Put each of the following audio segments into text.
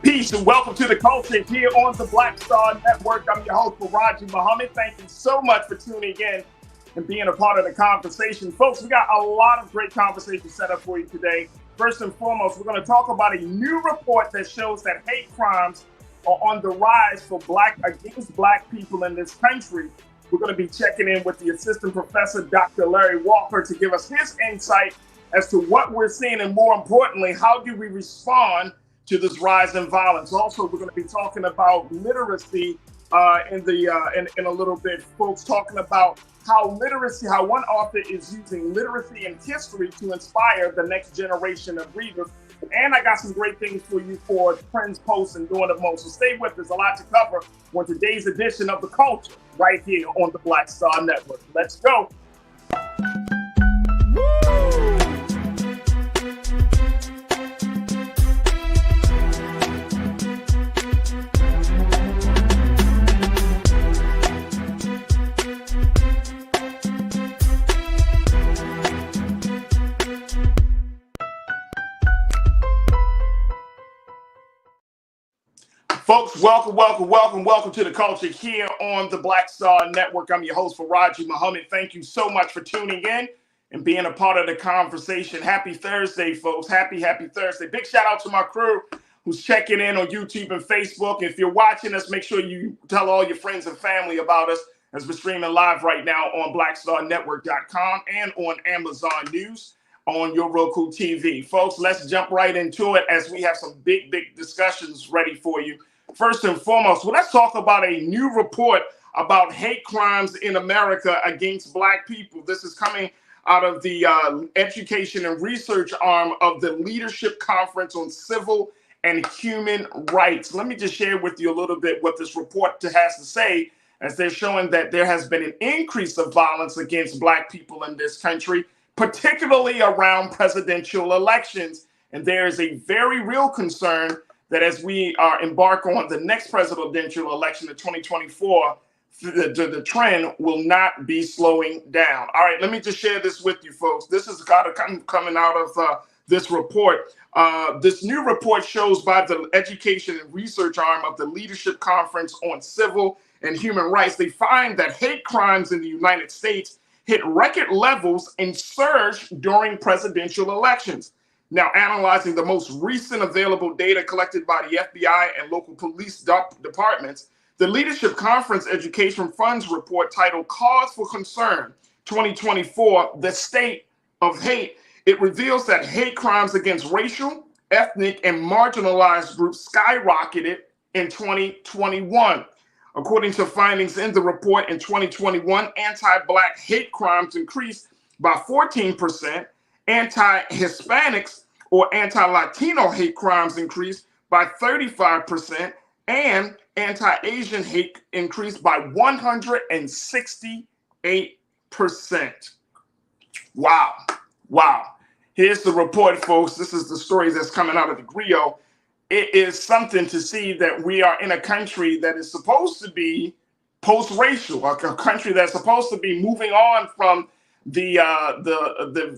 Peace and welcome to the culture here on the Black Star Network. I'm your host, Farajii Muhammad. Thank you so much for tuning in and being a part of the conversation. Folks, we got a lot of great conversations set up for you today. First and foremost, we're going to talk about a new report that shows that hate crimes are on the rise against black people in this country. We're going to be checking in with the assistant professor, Dr. Larry Walker, to give us his insight as to what we're seeing, and more importantly, how do we respond to this rise in violence. Also, we're going to be talking about literacy in a little bit. Folks, talking about how one author is using literacy and history to inspire the next generation of readers. And I got some great things for you for trends, posts, and doing the most. So stay with us. A lot to cover on today's edition of The Culture right here on the Black Star Network. Let's go. Folks, welcome to the culture here on the Black Star Network. I'm your host, Farajii Muhammad. Thank you so much for tuning in and being a part of the conversation. Happy Thursday, folks. Happy Thursday. Big shout out to my crew who's checking in on YouTube and Facebook. If you're watching us, make sure you tell all your friends and family about us as we're streaming live right now on blackstarnetwork.com and on Amazon News on your Roku TV. Folks, let's jump right into it as we have some big discussions ready for you. First and foremost, well, let's talk about a new report about hate crimes in America against black people. This is coming out of the education and research arm of the Leadership Conference on Civil and Human Rights. Let me just share with you a little bit what this report has to say, as they're showing that there has been an increase of violence against black people in this country, particularly around presidential elections. And there is a very real concern that as we embark on the next presidential election in 2024, the trend will not be slowing down. All right, let me just share this with you, folks. This is coming out of this report. This new report shows by the Education and Research arm of the Leadership Conference on Civil and Human Rights, they find that hate crimes in the United States hit record levels and surged during presidential elections. Now, analyzing the most recent available data collected by the FBI and local police departments, the Leadership Conference Education Funds report titled Cause for Concern 2024, The State of Hate, it reveals that hate crimes against racial, ethnic, and marginalized groups skyrocketed in 2021. According to findings in the report, in 2021, anti-Black hate crimes increased by 14%, anti-Hispanics or anti-Latino hate crimes increased by 35%, and anti-Asian hate increased by 168%. Wow. Here's the report, folks. This is the story that's coming out of the Griot. It is something to see that we are in a country that is supposed to be post-racial, a country that's supposed to be moving on from the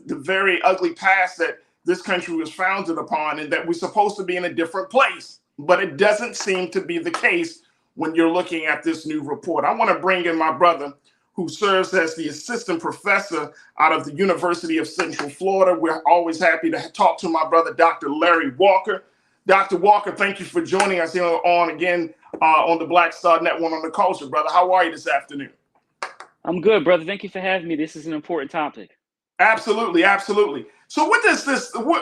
very ugly past that this country was founded upon, and that we're supposed to be in a different place. But it doesn't seem to be the case when you're looking at this new report. I want to bring in my brother who serves as the assistant professor out of the University of Central Florida. We're always happy to talk to my brother, Dr. Larry Walker. Dr. Walker, thank you for joining us here on the Black Star Network on the Culture, brother. How are you this afternoon? I'm good, brother. Thank you for having me. This is an important topic. Absolutely. So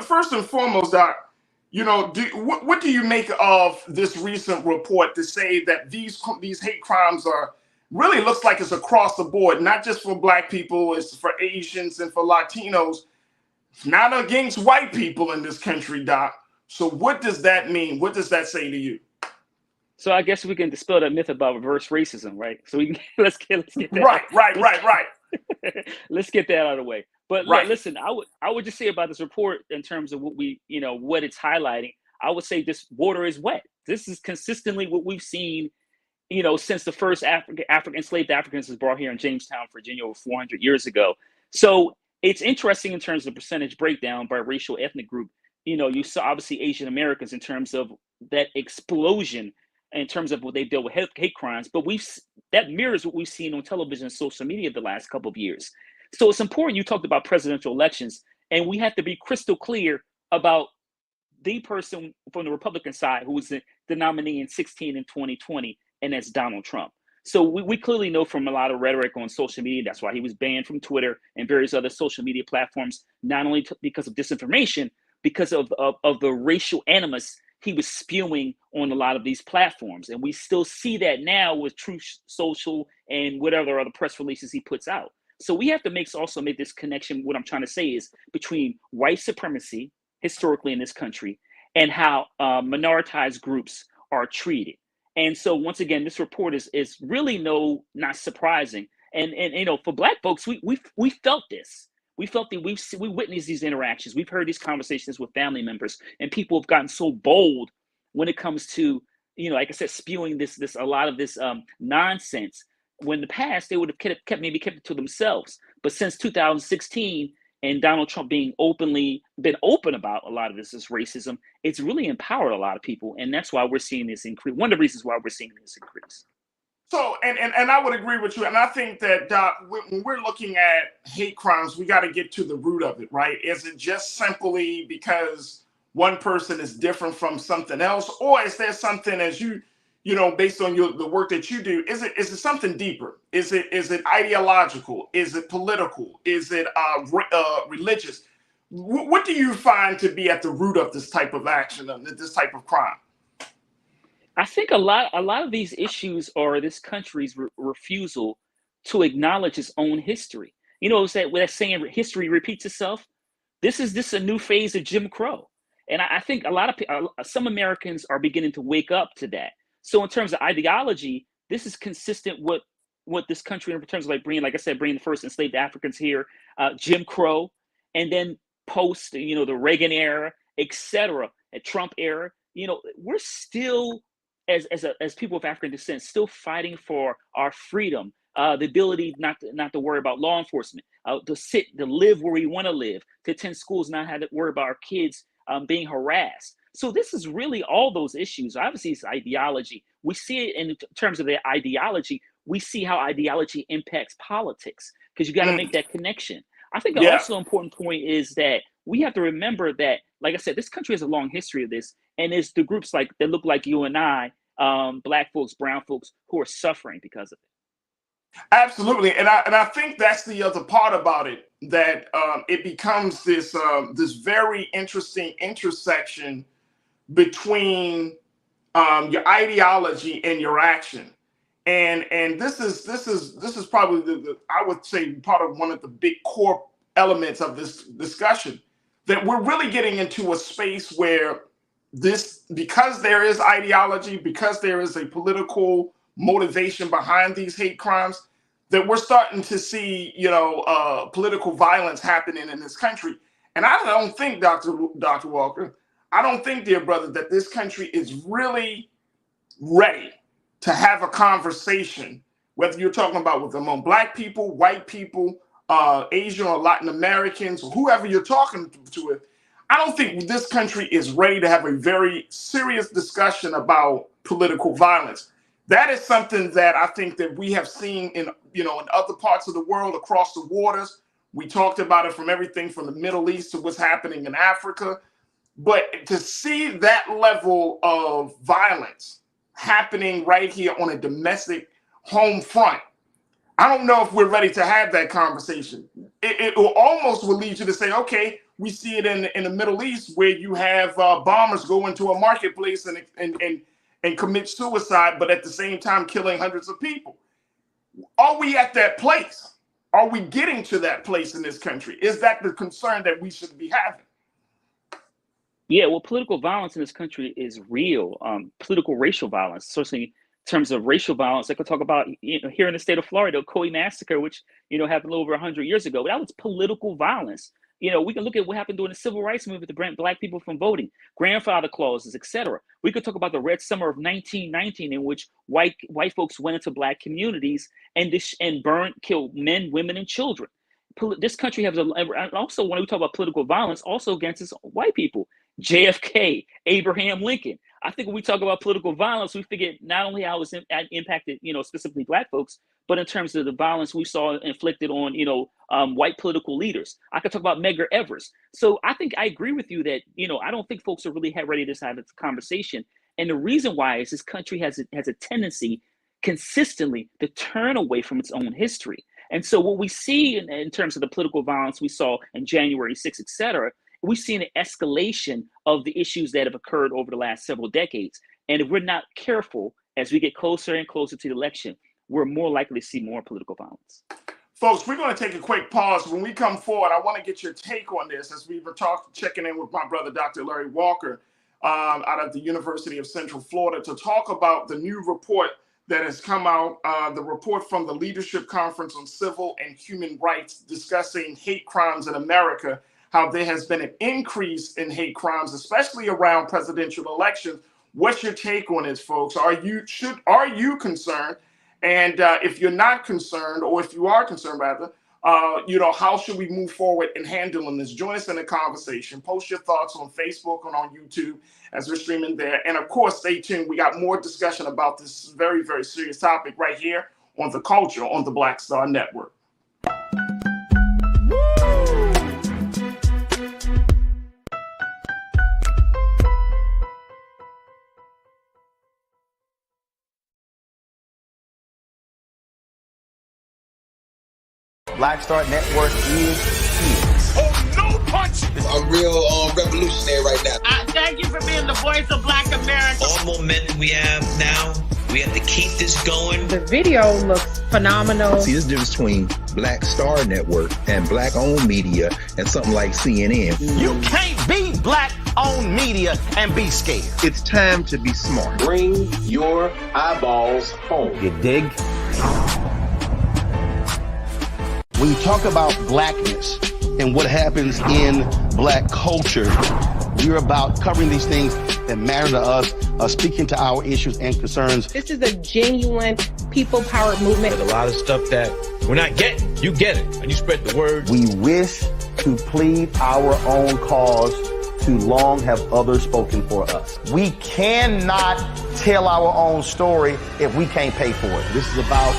first and foremost, Doc, what do you make of this recent report to say that these hate crimes are really looks like it's across the board, not just for black people, it's for Asians and for Latinos, not against white people in this country, Doc. So what does that mean? What does that say to you? So I guess we can dispel that myth about reverse racism, right? So we can let's get that. Right. Let's get that out of the way. But right. Listen, I would just say about this report in terms of what it's highlighting. I would say this water is wet. This is consistently what we've seen, since the first enslaved Africans was brought here in Jamestown, Virginia, over 400 years ago. So it's interesting in terms of percentage breakdown by racial ethnic group. You saw obviously Asian Americans in terms of that explosion in terms of what they deal with hate crimes, but that mirrors what we've seen on television and social media the last couple of years. So it's important. You talked about presidential elections, and we have to be crystal clear about the person from the Republican side who was the nominee in 16 and 2020, and that's Donald Trump. So we clearly know from a lot of rhetoric on social media, that's why he was banned from Twitter and various other social media platforms, not only because of disinformation, because of the racial animus he was spewing on a lot of these platforms. And we still see that now with Truth Social and whatever other press releases he puts out. So we have to also make this connection. What I'm trying to say is between white supremacy historically in this country and how minoritized groups are treated. And so once again, this report is really not surprising. And for Black folks, we felt this. We felt that we witnessed these interactions. We've heard these conversations with family members, and people have gotten so bold when it comes to, like I said, spewing a lot of this nonsense. When in the past they would have kept it to themselves. But since 2016 and Donald Trump been open about a lot of this racism, it's really empowered a lot of people, and that's why we're seeing this increase. One of the reasons why we're seeing this increase. So, and I would agree with you. And I think that, Doc, when we're looking at hate crimes, we got to get to the root of it, right? Is it just simply because one person is different from something else? Or is there something, as based on the work that you do, is it something deeper? Is it ideological? Is it political? Is it religious? What do you find to be at the root of this type of action, this type of crime? I think a lot of these issues are this country's refusal to acknowledge its own history. It's that saying, history repeats itself. This is a new phase of Jim Crow, and I think a lot of some Americans are beginning to wake up to that. So in terms of ideology, this is consistent with what this country, in terms of bringing the first enslaved Africans here, Jim Crow, and then post the Reagan era, etc., the Trump era. We're still, as people of African descent, still fighting for our freedom, the ability not to worry about law enforcement, to live where we want to live, to attend schools, not have to worry about our kids being harassed. So this is really all those issues. Obviously, it's ideology. We see it in terms of the ideology. We see how ideology impacts politics, because you got to make that connection. I think also important point is that we have to remember that, like I said, this country has a long history of this, and it's the groups that look like you and I, Black folks, brown folks, who are suffering because of it. Absolutely, and I think that's the other part about it, that it becomes this very interesting intersection between your ideology and your action, and this is probably the I would say part of one of the big core elements of this discussion, that we're really getting into a space where because there is ideology, because there is a political motivation behind these hate crimes, that we're starting to see political violence happening in this country. And I don't think, Dr. Walker, I don't think, dear brother, that this country is really ready to have a conversation, whether you're talking about among Black people, white people, Asian or Latin Americans, or whoever you're talking to. I don't think this country is ready to have a very serious discussion about political violence. That is something that I think that we have seen in other parts of the world, across the waters. We talked about it from everything from the Middle East to what's happening in Africa. But to see that level of violence happening right here on a domestic home front, I don't know if we're ready to have that conversation. It almost will lead you to say, okay, we see it in the Middle East, where you have bombers go into a marketplace and commit suicide, but at the same time killing hundreds of people. Are we at that place? Are we getting to that place in this country? Is that the concern that we should be having? Yeah, well, political violence in this country is real. Political racial violence, certainly in terms of racial violence, I could talk about here in the state of Florida, the Coy massacre, which happened a little over 100 years ago. But that was political violence. We can look at what happened during the civil rights movement to prevent Black people from voting, grandfather clauses, etc. We could talk about the Red Summer of 1919, in which white folks went into Black communities and killed men, women, and children. This country has also, when we talk about political violence, also against white people. JFK, Abraham Lincoln. I think when we talk about political violence, we forget not only how it's impacted, specifically Black folks, but in terms of the violence we saw inflicted on, white political leaders. I could talk about Medgar Evers. So I think I agree with you that, I don't think folks are really ready to have this conversation. And the reason why is this country has a tendency consistently to turn away from its own history. And so what we see in terms of the political violence we saw in January 6th, et cetera, we've seen an escalation of the issues that have occurred over the last several decades. And if we're not careful, as we get closer and closer to the election, we're more likely to see more political violence. Folks, we're going to take a quick pause. When we come forward, I want to get your take on this as we were checking in with my brother, Dr. Larry Walker, out of the University of Central Florida, to talk about the new report that has come out, the report from the Leadership Conference on Civil and Human Rights discussing hate crimes in America, how there has been an increase in hate crimes, especially around presidential elections. What's your take on this, folks? Are you concerned? And if you're not concerned, or if you are concerned, rather, how should we move forward in handling this? Join us in the conversation. Post your thoughts on Facebook and on YouTube as we're streaming there. And of course, stay tuned. We got more discussion about this very, very serious topic right here on The Culture on the Black Star Network. Black Star Network is here. Oh, no punch! I'm real revolutionary right now. Thank you for being the voice of Black America. All momentum we have now, we have to keep this going. The video looks phenomenal. See, this difference between Black Star Network and Black-owned media and something like CNN. You can't be Black-owned media and be scared. It's time to be smart. Bring your eyeballs home. You dig? When you talk about blackness and what happens in Black culture, we're about covering these things that matter to us, speaking to our issues and concerns. This is a genuine people-powered movement. There's a lot of stuff that we're not getting. You get it, and you spread the word. We wish to plead our own cause. Too long have others spoken for us. We cannot tell our own story if we can't pay for it. This is about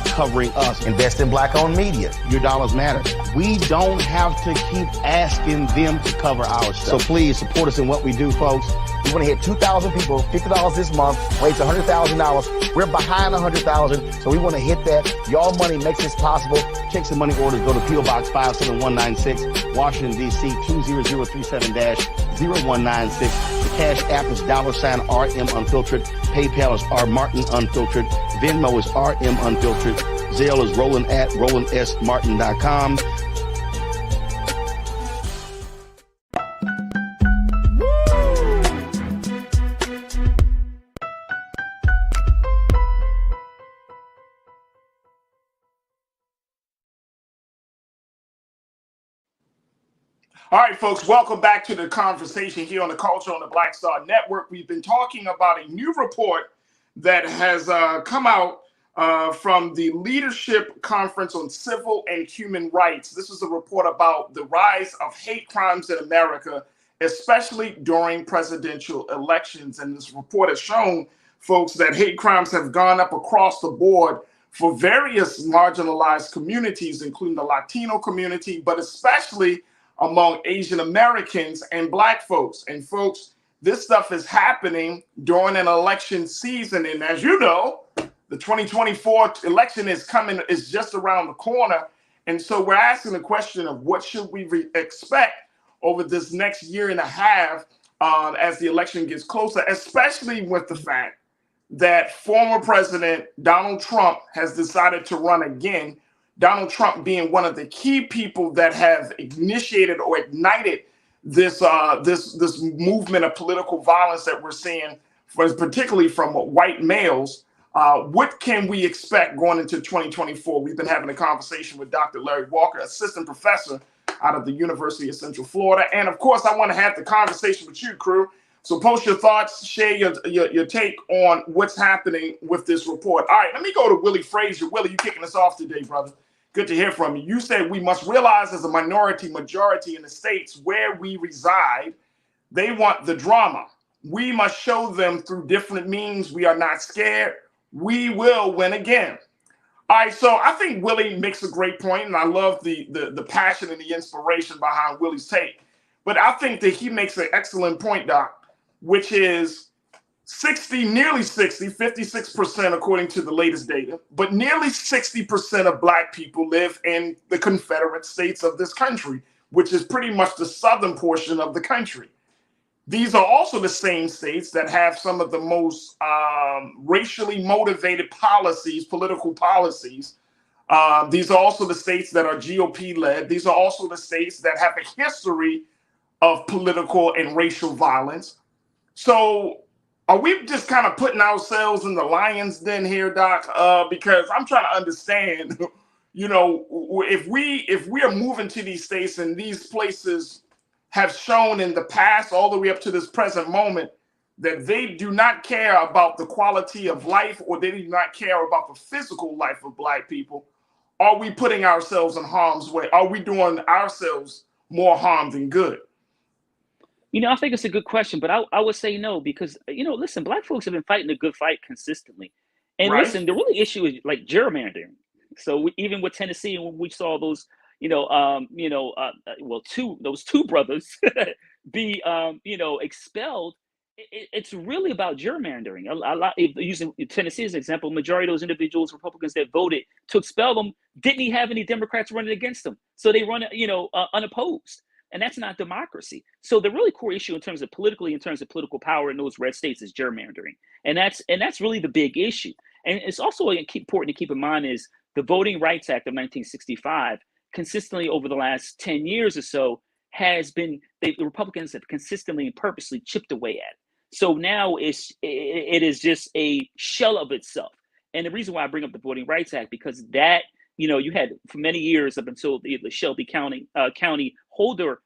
covering us. Invest in Black-owned media. Your dollars matter. We don't have to keep asking them to cover our stuff. So please support us in what we do, folks. We want to hit 2,000 people, $50 this month, raise $100,000. We're behind 100,000, so we want to hit that. Y'all money makes this possible. Check some money orders. Go to P.O. Box 57196, Washington, D.C. 20037-0196. The Cash App is $RM Unfiltered. PayPal is R Martin Unfiltered. Venmo is RM Unfiltered. Zelle is roland@rolandsmartin.com. All right, folks, welcome back to the conversation here on The Culture on the Black Star Network. We've been talking about a new report that has come out from the Leadership Conference on Civil and Human Rights. This is a report about the rise of hate crimes in America, especially during presidential elections. And this report has shown, folks, that hate crimes have gone up across the board for various marginalized communities, including the Latino community, but especially among Asian Americans and Black folks. And folks, this stuff is happening during an election season. And as you know, the 2024 election is just around the corner. And so we're asking the question of what should we expect over this next year and a half as the election gets closer, especially with the fact that former President Donald Trump has decided to run again. Donald Trump being one of the key people that have initiated or ignited this movement of political violence that we're seeing, particularly from white males. What can we expect going into 2024? We've been having a conversation with Dr. Larry Walker, assistant professor out of the University of Central Florida. And of course, I want to have the conversation with you, crew. So post your thoughts, share your take on what's happening with this report. All right, let me go to Willie Frazier. Willie, you kicking us off today, brother. Good to hear from you. You said we must realize as a majority in the states where we reside, they want the drama. We must show them through different means we are not scared. We will win again. All right, so I think Willie makes a great point, and I love the passion and the inspiration behind Willie's take. But I think that he makes an excellent point, Doc, which is 56% according to the latest data, but nearly 60% of Black people live in the Confederate States of this country, which is pretty much the southern portion of the country. These are also the same states that have some of the most racially motivated policies, political policies. These are also the states that are GOP led. These are also the states that have a history of political and racial violence. So are we just kind of putting ourselves in the lion's den here, Doc? Because I'm trying to understand, if we are moving to these states and these places have shown in the past all the way up to this present moment that they do not care about the quality of life, or they do not care about the physical life of Black people, are we putting ourselves in harm's way? Are we doing ourselves more harm than good? I think it's a good question, but I would say no, because, listen, Black folks have been fighting a good fight consistently. And Right. listen, the really issue is like gerrymandering. So even with Tennessee, when we saw those, those two brothers be, expelled, it's really about gerrymandering. A lot, using Tennessee as an example, majority of those individuals, Republicans that voted to expel them, didn't even have any Democrats running against them. So they run, unopposed. And that's not democracy. So the really core issue in terms of political power in those red states is gerrymandering. And that's really the big issue. And it's also important to keep in mind is the Voting Rights Act of 1965 consistently over the last 10 years or so has been, the Republicans have consistently and purposely chipped away at it. So now it is just a shell of itself. And the reason why I bring up the Voting Rights Act, because that, you had for many years up until the Shelby County Holder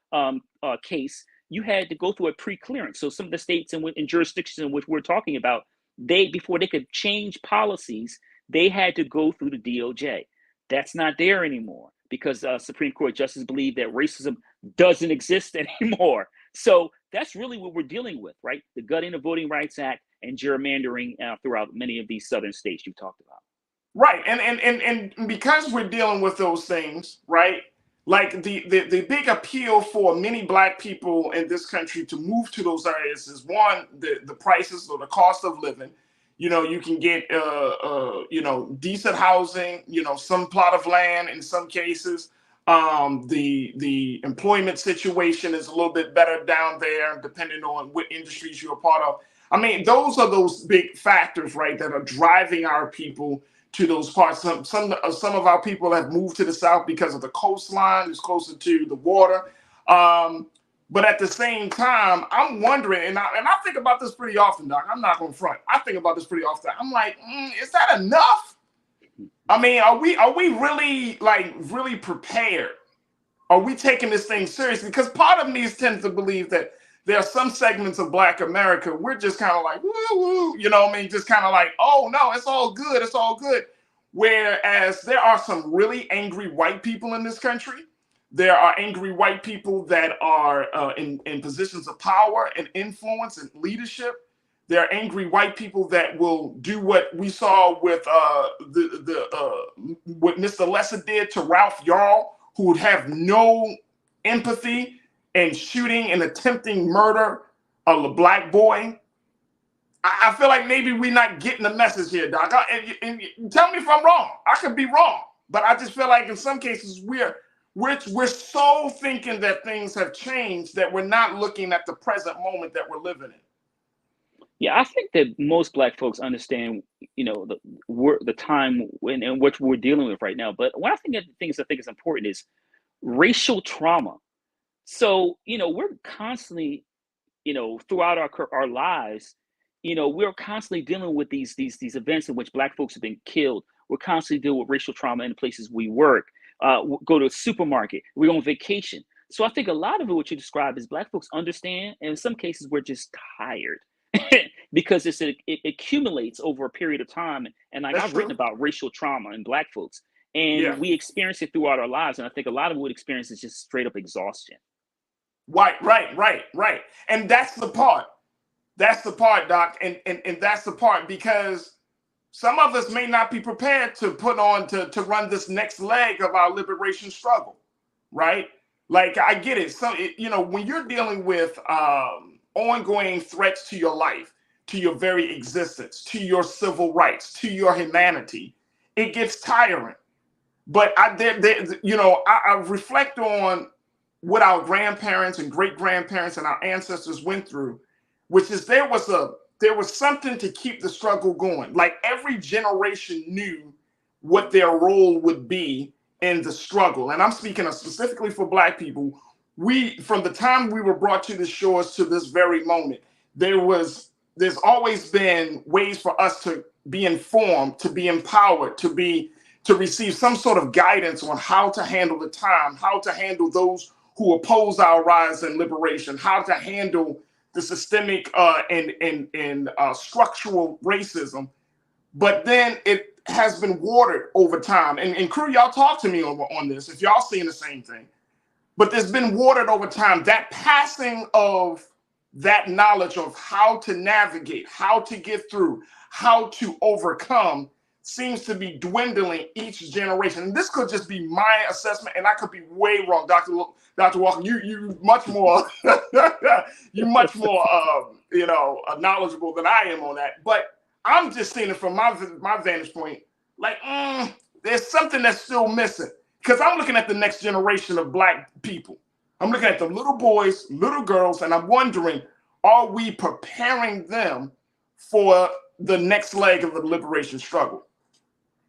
case, you had to go through a pre-clearance. So some of the states and jurisdictions in which we're talking about, before they could change policies, they had to go through the DOJ. That's not there anymore because Supreme Court justices believe that racism doesn't exist anymore. So that's really what we're dealing with, right? The gutting of Voting Rights Act and gerrymandering throughout many of these southern states you talked about. Right, and because we're dealing with those things, right? Like the big appeal for many Black people in this country to move to those areas is one, the prices or the cost of living. You can get decent housing, some plot of land in some cases. The employment situation is a little bit better down there, depending on what industries you're a part of. I mean, those are those big factors, right, that are driving our people to those parts. Some of our people have moved to the South because of the coastline. It's closer to the water. But at the same time, I'm wondering, and I think about this pretty often, Doc. I'm not going to front. I think about this pretty often. I'm like, is that enough? I mean, are we really really prepared? Are we taking this thing seriously? Because part of me tends to believe that there are some segments of Black America, we're just kind of like, woo, woo, just kind of like, oh no, it's all good, it's all good. Whereas there are some really angry white people in this country. There are angry white people that are in positions of power and influence and leadership. There are angry white people that will do what we saw with what Mr. Lesser did to Ralph Yarl, who would have no empathy and shooting and attempting murder of a Black boy. I feel like maybe we're not getting the message here, Doc. And tell me if I'm wrong. I could be wrong, but I just feel like in some cases we're so thinking that things have changed that we're not looking at the present moment that we're living in. Yeah, I think that most Black folks understand, the time in which we're dealing with right now. But one of the things I think is important is racial trauma. So, we're constantly, throughout our lives, we're constantly dealing with these events in which Black folks have been killed. We're constantly dealing with racial trauma in the places we work, go to a supermarket, we're on vacation. So I think a lot of it, what you described, is Black folks understand, and in some cases we're just tired because it accumulates over a period of time. And like I've written about racial trauma in Black folks, and we experience it throughout our lives. And I think a lot of what we experience is just straight up exhaustion. Right. And that's the part That's the part, Doc, and that's the part, because some of us may not be prepared to put on to run this next leg of our liberation struggle, right? Like, I get it. So, when you're dealing with ongoing threats to your life, to your very existence, to your civil rights, to your humanity, it gets tiring. But I reflect on what our grandparents and great grandparents and our ancestors went through, which is there was something to keep the struggle going. Like, every generation knew what their role would be in the struggle. And I'm speaking of specifically for Black people. From the time we were brought to the shores to this very moment, there's always been ways for us to be informed, to be empowered, to receive some sort of guidance on how to handle the time, how to handle those who oppose our rise and liberation, how to handle the systemic and structural racism. But then it has been watered over time. And crew, y'all talk to me on this if y'all seeing the same thing. But there's been watered over time. That passing of that knowledge of how to navigate, how to get through, how to overcome seems to be dwindling each generation. And this could just be my assessment, and I could be way wrong, Dr. Walker. You much more knowledgeable than I am on that. But I'm just seeing it from my vantage point. Like, there's something that's still missing, because I'm looking at the next generation of Black people. I'm looking at the little boys, little girls, and I'm wondering, are we preparing them for the next leg of the liberation struggle?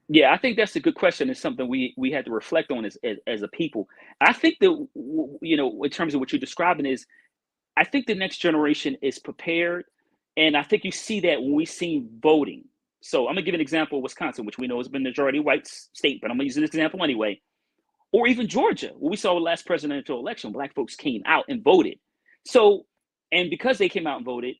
Yeah, I think that's a good question. It's something we had to reflect on as a people. I think that, in terms of what you're describing is, I think the next generation is prepared. And I think you see that when we see voting. So I'm gonna give an example of Wisconsin, which we know has been a majority white state, but I'm gonna use an example anyway. Or even Georgia, what we saw the last presidential election, Black folks came out and voted. So, and because they came out and voted,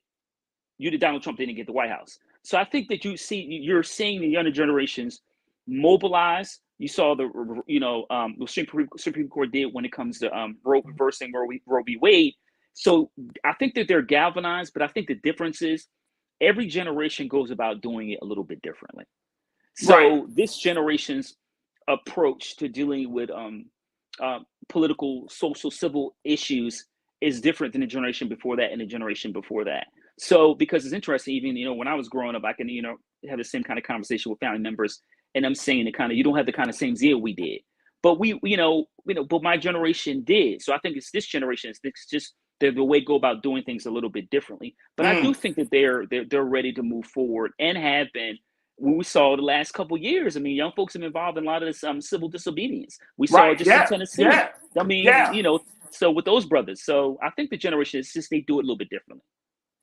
Donald Trump didn't get the White House. So I think that you're seeing the younger generations mobilize. You saw the Supreme Court did when it comes to reversing Roe v. Wade. So I think that they're galvanized, but I think the difference is every generation goes about doing it a little bit differently. So right. This generation's approach to dealing with political, social, civil issues is different than the generation before that and the generation before that. So, because it's interesting, even, when I was growing up, I can, have the same kind of conversation with family members, and I'm saying you don't have the kind of same zeal we did, but but my generation did. So I think it's this generation, it's just the way to go about doing things a little bit differently. But I do think that they're ready to move forward and have been. We saw the last couple of years. I mean, young folks have been involved in a lot of this civil disobedience. We saw it just in Tennessee. Yeah. I mean, so with those brothers. So I think the generation is just, they do it a little bit differently.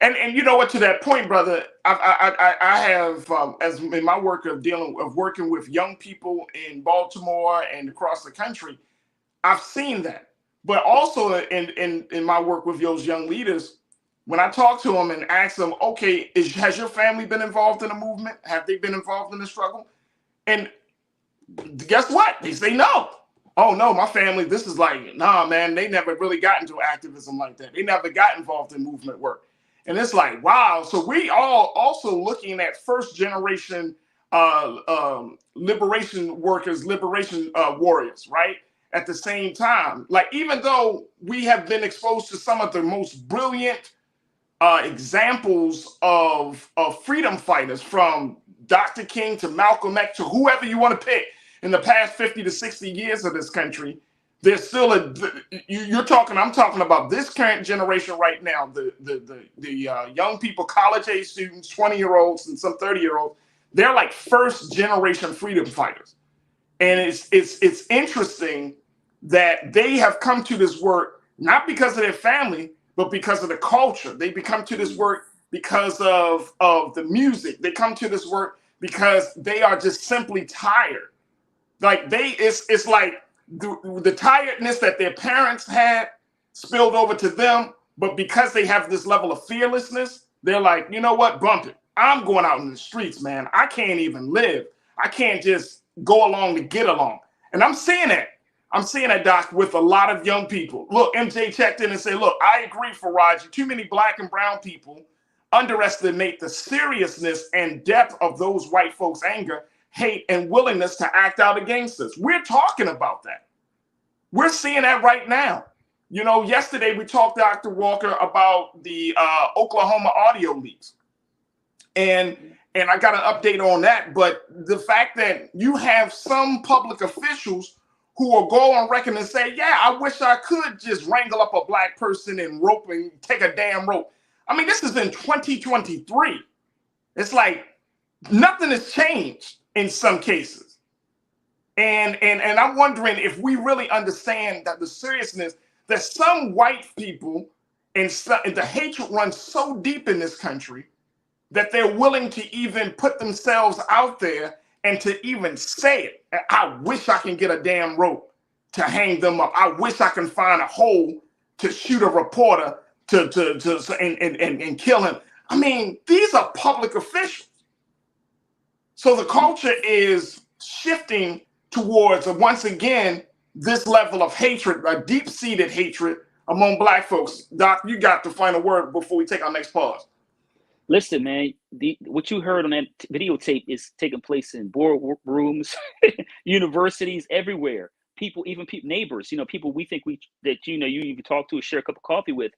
And you know what, to that point, brother, I have, as in my work of working with young people in Baltimore and across the country, I've seen that. But also in my work with those young leaders, when I talk to them and ask them, okay, has your family been involved in the movement? Have they been involved in the struggle? And guess what? They say no. Oh no, my family, this is like, nah, man, they never really got into activism like that. They never got involved in movement work. And it's like, wow. So we all also looking at first generation liberation workers, liberation warriors, right? At the same time, like, even though we have been exposed to some of the most brilliant examples of freedom fighters, from Dr. King to Malcolm X to whoever you want to pick in the past 50 to 60 years of this country, there's still I'm talking about this current generation right now, the young people, college age students, 20-year-olds and some 30-year-olds, they're like first generation freedom fighters. And it's interesting that they have come to this work not because of their family, but because of the culture. They come to this work because of the music. They come to this work because they are just simply tired. Like it's like the tiredness that their parents had spilled over to them, but because they have this level of fearlessness, they're like, you know what, bump it. I'm going out in the streets, man. I can't even live. I can't just go along to get along. And I'm seeing that. I'm seeing that, Doc, with a lot of young people. Look, MJ checked in and said, look, I agree, Farajii. Too many Black and brown people underestimate the seriousness and depth of those white folks' anger, hate, and willingness to act out against us. We're talking about that. We're seeing that right now. You know, yesterday we talked, Dr. Walker, about the Oklahoma audio leaks. And I got an update on that. But the fact that you have some public officials who will go on record and say, yeah, I wish I could just wrangle up a black person and rope and take a damn rope. I mean, this is in 2023. It's like nothing has changed in some cases. And I'm wondering if we really understand that the seriousness that some white people and the hatred runs so deep in this country that they're willing to even put themselves out there and to even say it. I wish I can get a damn rope to hang them up. I wish I can find a hole to shoot a reporter and kill him. I mean, these are public officials. So the culture is shifting towards, once again, this level of hatred, a deep-seated hatred among black folks. Doc, you got the final word before we take our next pause. Listen, man, what you heard on that videotape is taking place in boardrooms, universities, everywhere. People, even neighbors, people we think that you can talk to or share a cup of coffee with.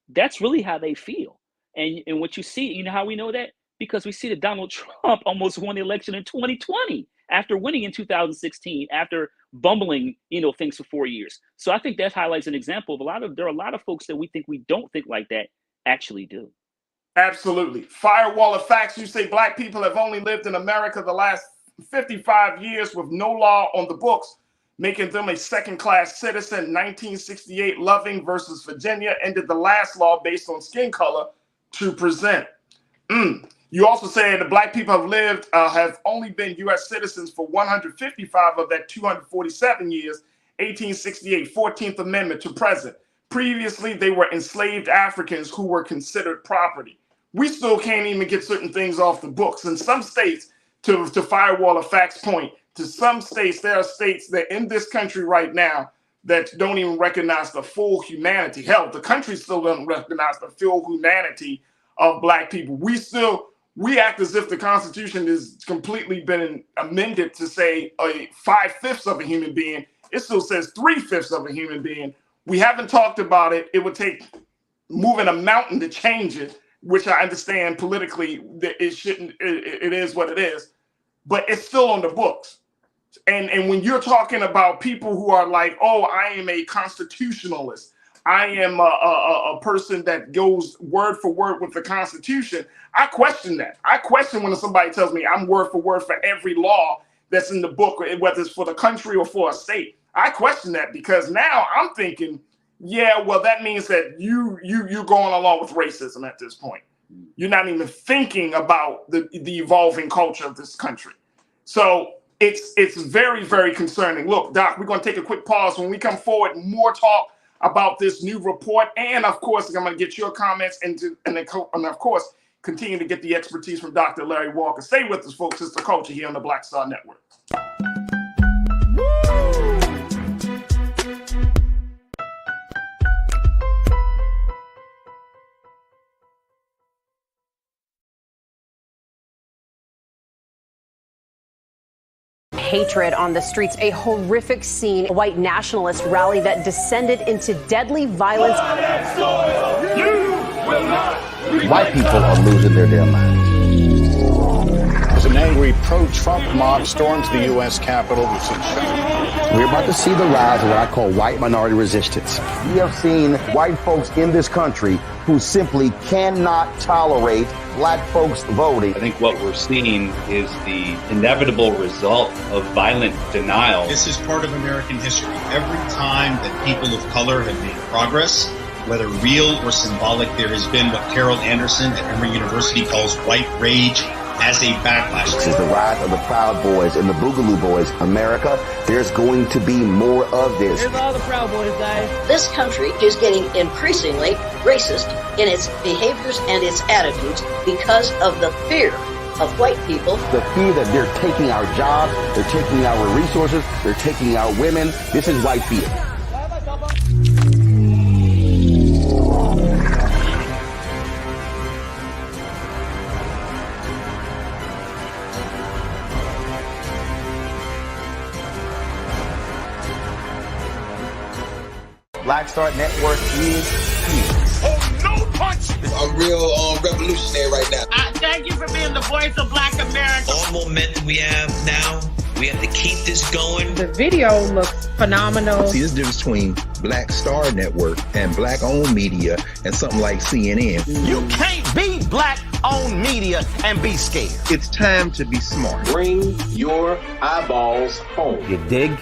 That's really how they feel. And what you see, you know how we know that? Because we see that Donald Trump almost won the election in 2020 after winning in 2016, after bumbling, things for 4 years. So I think that highlights an example of there are a lot of folks that we think we don't think like that actually do. Absolutely. Firewall of facts. You say black people have only lived in America the last 55 years with no law on the books, making them a second-class citizen. 1968, Loving versus Virginia ended the last law based on skin color to present. You also say that black people have only been U.S. citizens for 155 of that 247 years, 1868, 14th Amendment to present. Previously, they were enslaved Africans who were considered property. We still can't even get certain things off the books. In some states, to Firewall of Facts point, to some states, there are states that in this country right now that don't even recognize the full humanity. Hell, the country still doesn't recognize the full humanity of black people. We act as if the Constitution has completely been amended to say 5/5 of a human being. It still says 3/5 of a human being. We haven't talked about it. It would take moving a mountain to change it, which I understand politically that it shouldn't. It is what it is, but it's still on the books. And when you're talking about people who are like, oh, I am a constitutionalist, I am a person that goes word for word with the Constitution, I question that. I question when somebody tells me I'm word for every law that's in the book, whether it's for the country or for a state. I question that because now I'm thinking, yeah, well, that means that you're going along with racism at this point. You're not even thinking about the evolving culture of this country. So it's very, very concerning. Look, Doc, we're going to take a quick pause. When we come forward, more talk about this new report. And of course, I'm going to get your comments and of course, continue to get the expertise from Dr. Larry Walker. Stay with us, folks. It's The Culture here on the Black Star Network. Hatred on the streets, a horrific scene, a white nationalist rally that descended into deadly violence. White people are losing their damn minds. As an angry pro-Trump mob storms the U.S. Capitol, we've seen We're about to see the rise of what I call white minority resistance. We have seen white folks in this country who simply cannot tolerate black folks voting. I think what we're seeing is the inevitable result of violent denial. This is part of American history. Every time that people of color have made progress, whether real or symbolic, there has been what Carol Anderson at Emory University calls white rage as a backlash. This is the rise of the Proud Boys and the Boogaloo Boys. America, there's going to be more of this. Here's all the Proud Boys, guys. This country is getting increasingly racist in its behaviors and its attitudes because of the fear of white people. The fear that they're taking our jobs, they're taking our resources, they're taking our women. This is white fear. Black Star Network is here. Oh, no punch! I'm real revolutionary right now. Thank you for being the voice of Black America. All momentum we have now, we have to keep this going. The video looks phenomenal. See, this difference between Black Star Network and black-owned media and something like CNN. You can't be black-owned media and be scared. It's time to be smart. Bring your eyeballs home. You dig?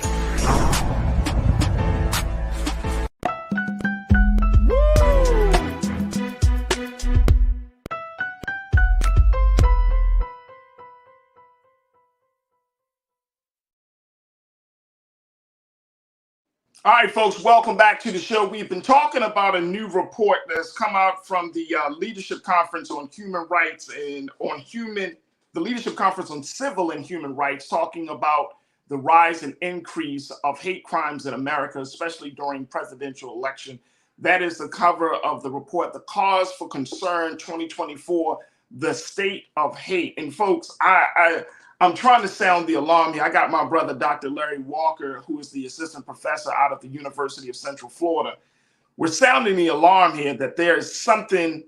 All right, folks, welcome back to the show. We've been talking about a new report that's come out from the Leadership Conference on Human Rights and the Leadership Conference on Civil and Human Rights, talking about the rise and increase of hate crimes in America, especially during presidential election. That is the cover of the report, The Cause for Concern 2024, The State of Hate. And folks, I'm trying to sound the alarm here. I got my brother, Dr. Larry Walker, who is the assistant professor out of the University of Central Florida. We're sounding the alarm here that there is something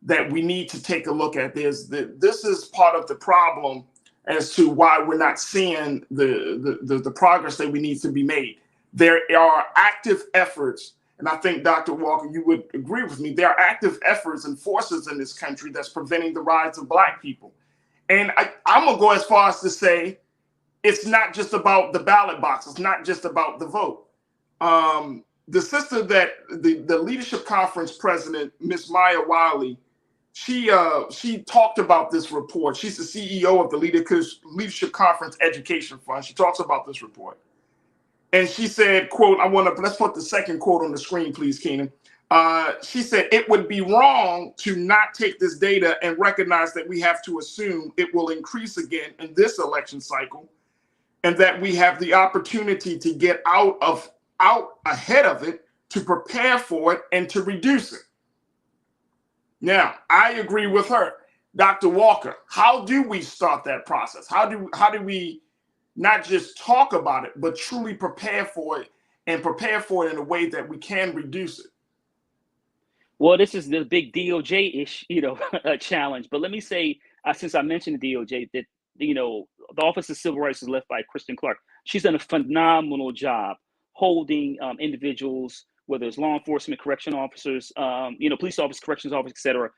that we need to take a look at. This is part of the problem as to why we're not seeing the progress that we need to be made. There are active efforts, and I think, Dr. Walker, you would agree with me, there are active efforts and forces in this country that's preventing the rise of Black people. And I'm going to go as far as to say it's not just about the ballot box. It's not just about the vote. The sister that the Leadership Conference president, Miss Maya Wiley, she talked about this report. She's the CEO of the Leadership Conference Education Fund. She talks about this report. And she said, quote, let's put the second quote on the screen, please, Keenan. She said, it would be wrong to not take this data and recognize that we have to assume it will increase again in this election cycle, and that we have the opportunity to get out ahead of it, to prepare for it, and to reduce it. Now, I agree with her. Dr. Walker, how do we start that process? How do we not just talk about it, but truly prepare for it, and prepare for it in a way that we can reduce it? Well, this is the big DOJ-ish, challenge. But let me say, since I mentioned the DOJ, that the Office of Civil Rights is led by Kristen Clark. She's done a phenomenal job holding individuals, whether it's law enforcement, correction officers, police officers, corrections officers, et cetera,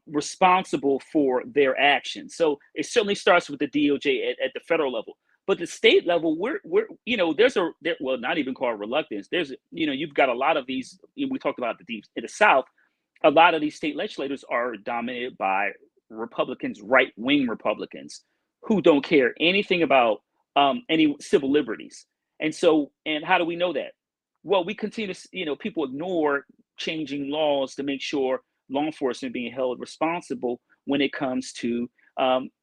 responsible for their actions. So it certainly starts with the DOJ at the federal level. But the state level, we're not even called reluctance. You've got a lot of these. We talked about in the South. A lot of these state legislators are dominated by Republicans, right-wing Republicans, who don't care anything about any civil liberties. And how do we know that? Well, we continue to, people ignore changing laws to make sure law enforcement being held responsible when it comes to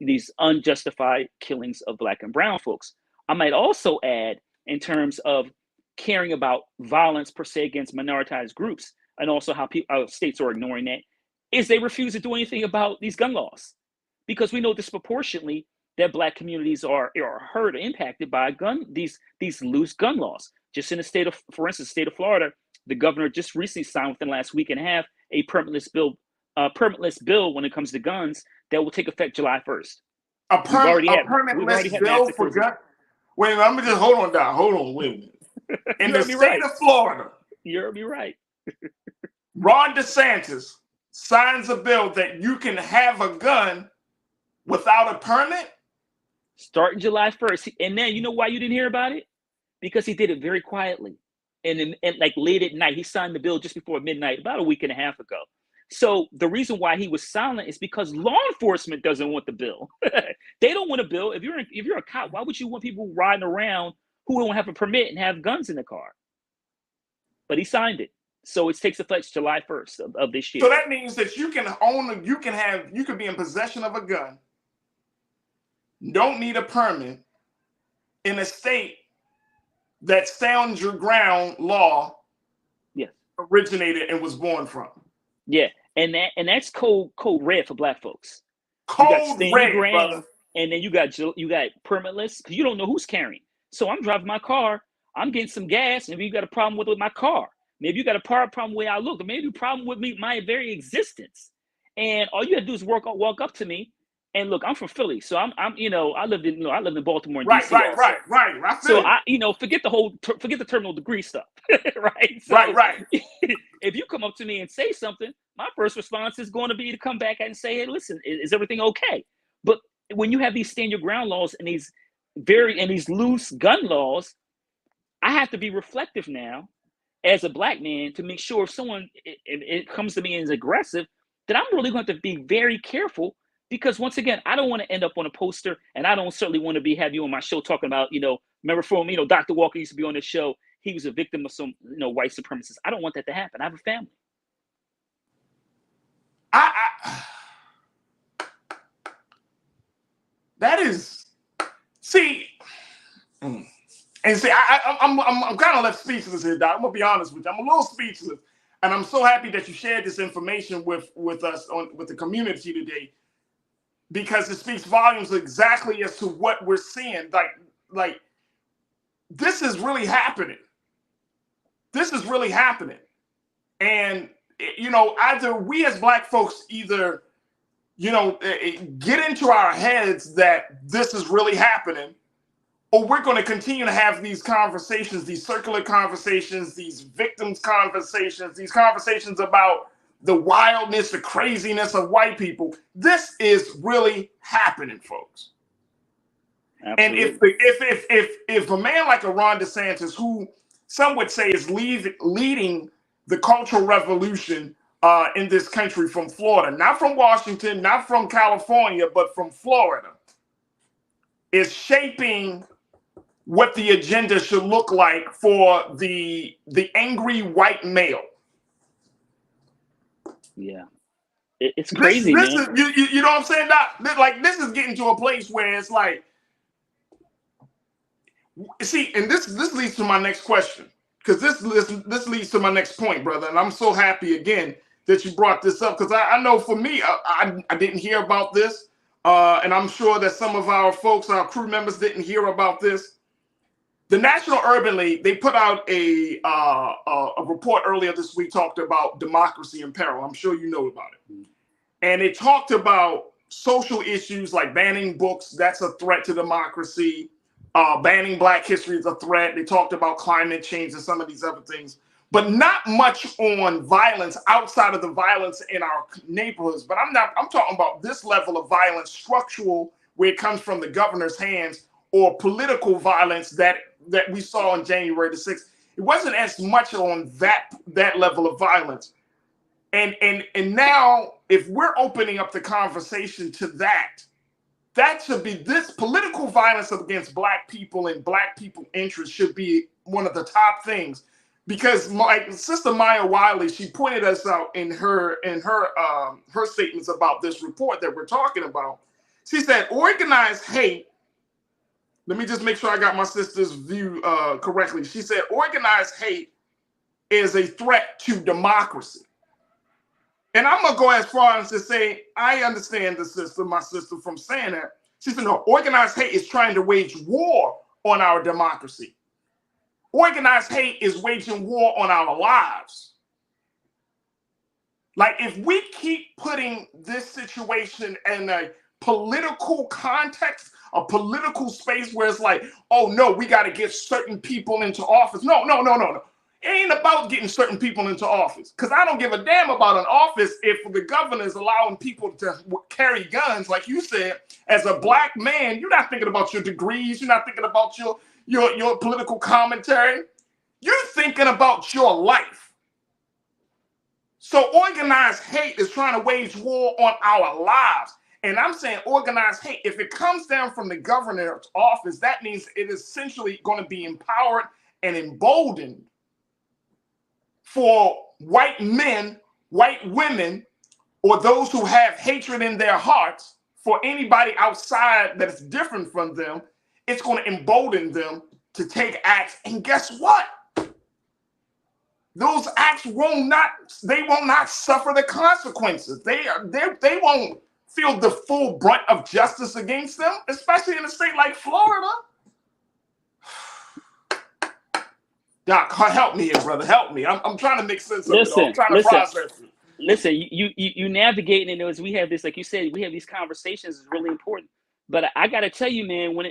these unjustified killings of Black and brown folks. I might also add, in terms of caring about violence per se against minoritized groups, and also how states are ignoring that, is they refuse to do anything about these gun laws, because we know disproportionately that Black communities are hurt or impacted by these loose gun laws. Just in the for instance, state of Florida, the governor just recently signed within the last week and a half a permitless bill when it comes to guns that will take effect July 1st. A permitless bill for guns? Wait a minute, let me just hold on, wait a minute. In the state of Florida, you heard me right. Ron DeSantis signs a bill that you can have a gun without a permit? Starting July 1st. And then you know why you didn't hear about it? Because he did it very quietly. And like late at night, he signed the bill just before midnight, about a week and a half ago. So the reason why he was silent is because law enforcement doesn't want the bill. They don't want a bill. If you're a cop, why would you want people riding around who don't have a permit and have guns in the car? But he signed it. So it takes effect July 1st of this year. So that means that you can be in possession of a gun, don't need a permit, in a state that stands your ground law originated and was born from. Yeah, and that's code red for Black folks. Code red, brother. And then you got permitless, because you don't know who's carrying. So I'm driving my car, I'm getting some gas, and you got a problem with my car. Maybe you got a problem with the way I look, or maybe a problem with me, my very existence. And all you have to do is walk up to me. And look, I'm from Philly, so I'm I lived in Baltimore and DC also. Right. So forget the terminal degree stuff, right? So right. If you come up to me and say something, my first response is going to be to come back and say, hey, listen, is everything okay? But when you have these stand your ground laws and these loose gun laws, I have to be reflective now as a black man to make sure if someone it comes to me and is aggressive, that I'm really going to be very careful. Because once again, I don't want to end up on a poster, and I don't certainly want to have you on my show talking about, remember from, Dr. Walker used to be on this show. He was a victim of some, white supremacists. I don't want that to happen. I have a family. That is, see, and see, I'm kind of left speechless here, Doc. I'm gonna be honest with you. I'm a little speechless, and I'm so happy that you shared this information with us with the community today. Because it speaks volumes exactly as to what we're seeing. Like this is really happening. This is really happening. And, either we as black folks get into our heads that this is really happening, or we're going to continue to have these conversations, these circular conversations, these victims conversations, these conversations about the wildness, the craziness of white people. This is really happening, folks. Absolutely. And if a man like a Ron DeSantis, who some would say is leading the cultural revolution in this country from Florida, not from Washington, not from California, but from Florida, is shaping what the agenda should look like for the angry white male. Yeah, it's crazy, man. You know what I'm saying, Doc? Like, this is getting to a place where it's like, see, and this leads to my next question, because this leads to my next point, brother. And I'm so happy again that you brought this up, because I know for me, I didn't hear about this, and I'm sure that some of our folks, our crew members, didn't hear about this. The National Urban League, they put out a report earlier this week, talked about democracy in peril. I'm sure you know about it. And it talked about social issues like banning books, that's a threat to democracy. Banning Black history is a threat. They talked about climate change and some of these other things, but not much on violence outside of the violence in our neighborhoods. But I'm talking about this level of violence, structural, where it comes from the governor's hands, or political violence that we saw on January the 6th. It wasn't as much on that level of violence. And now, if we're opening up the conversation to that should be, this political violence against Black people and Black people interests should be one of the top things. Because my sister Maya Wiley, she pointed us out in her statements about this report that we're talking about. She said, organized hate. Let me just make sure I got my sister's view correctly. She said, organized hate is a threat to democracy. And I'm going to go as far as to say, I understand my sister from saying that. She said, no, organized hate is trying to wage war on our democracy. Organized hate is waging war on our lives. Like, if we keep putting this situation in a political context, a political space where it's like, oh no, we got to get certain people into office. No. It ain't about getting certain people into office, because I don't give a damn about an office if the governor is allowing people to carry guns. Like you said, as a Black man, you're not thinking about your degrees. You're not thinking about your political commentary. You're thinking about your life. So organized hate is trying to wage war on our lives. And I'm saying organized hate, if it comes down from the governor's office, that means it is essentially going to be empowered and emboldened for white men, white women, or those who have hatred in their hearts for anybody outside that's different from them. It's going to embolden them to take acts. And guess what? Those acts will not suffer the consequences. They won't feel the full brunt of justice against them, especially in a state like Florida. Doc, help me here, brother. Help me. I'm trying to make sense of it. I'm trying to process it. Listen, you navigating it as we have this, like you said, we have these conversations is really important. But I got to tell you, man, when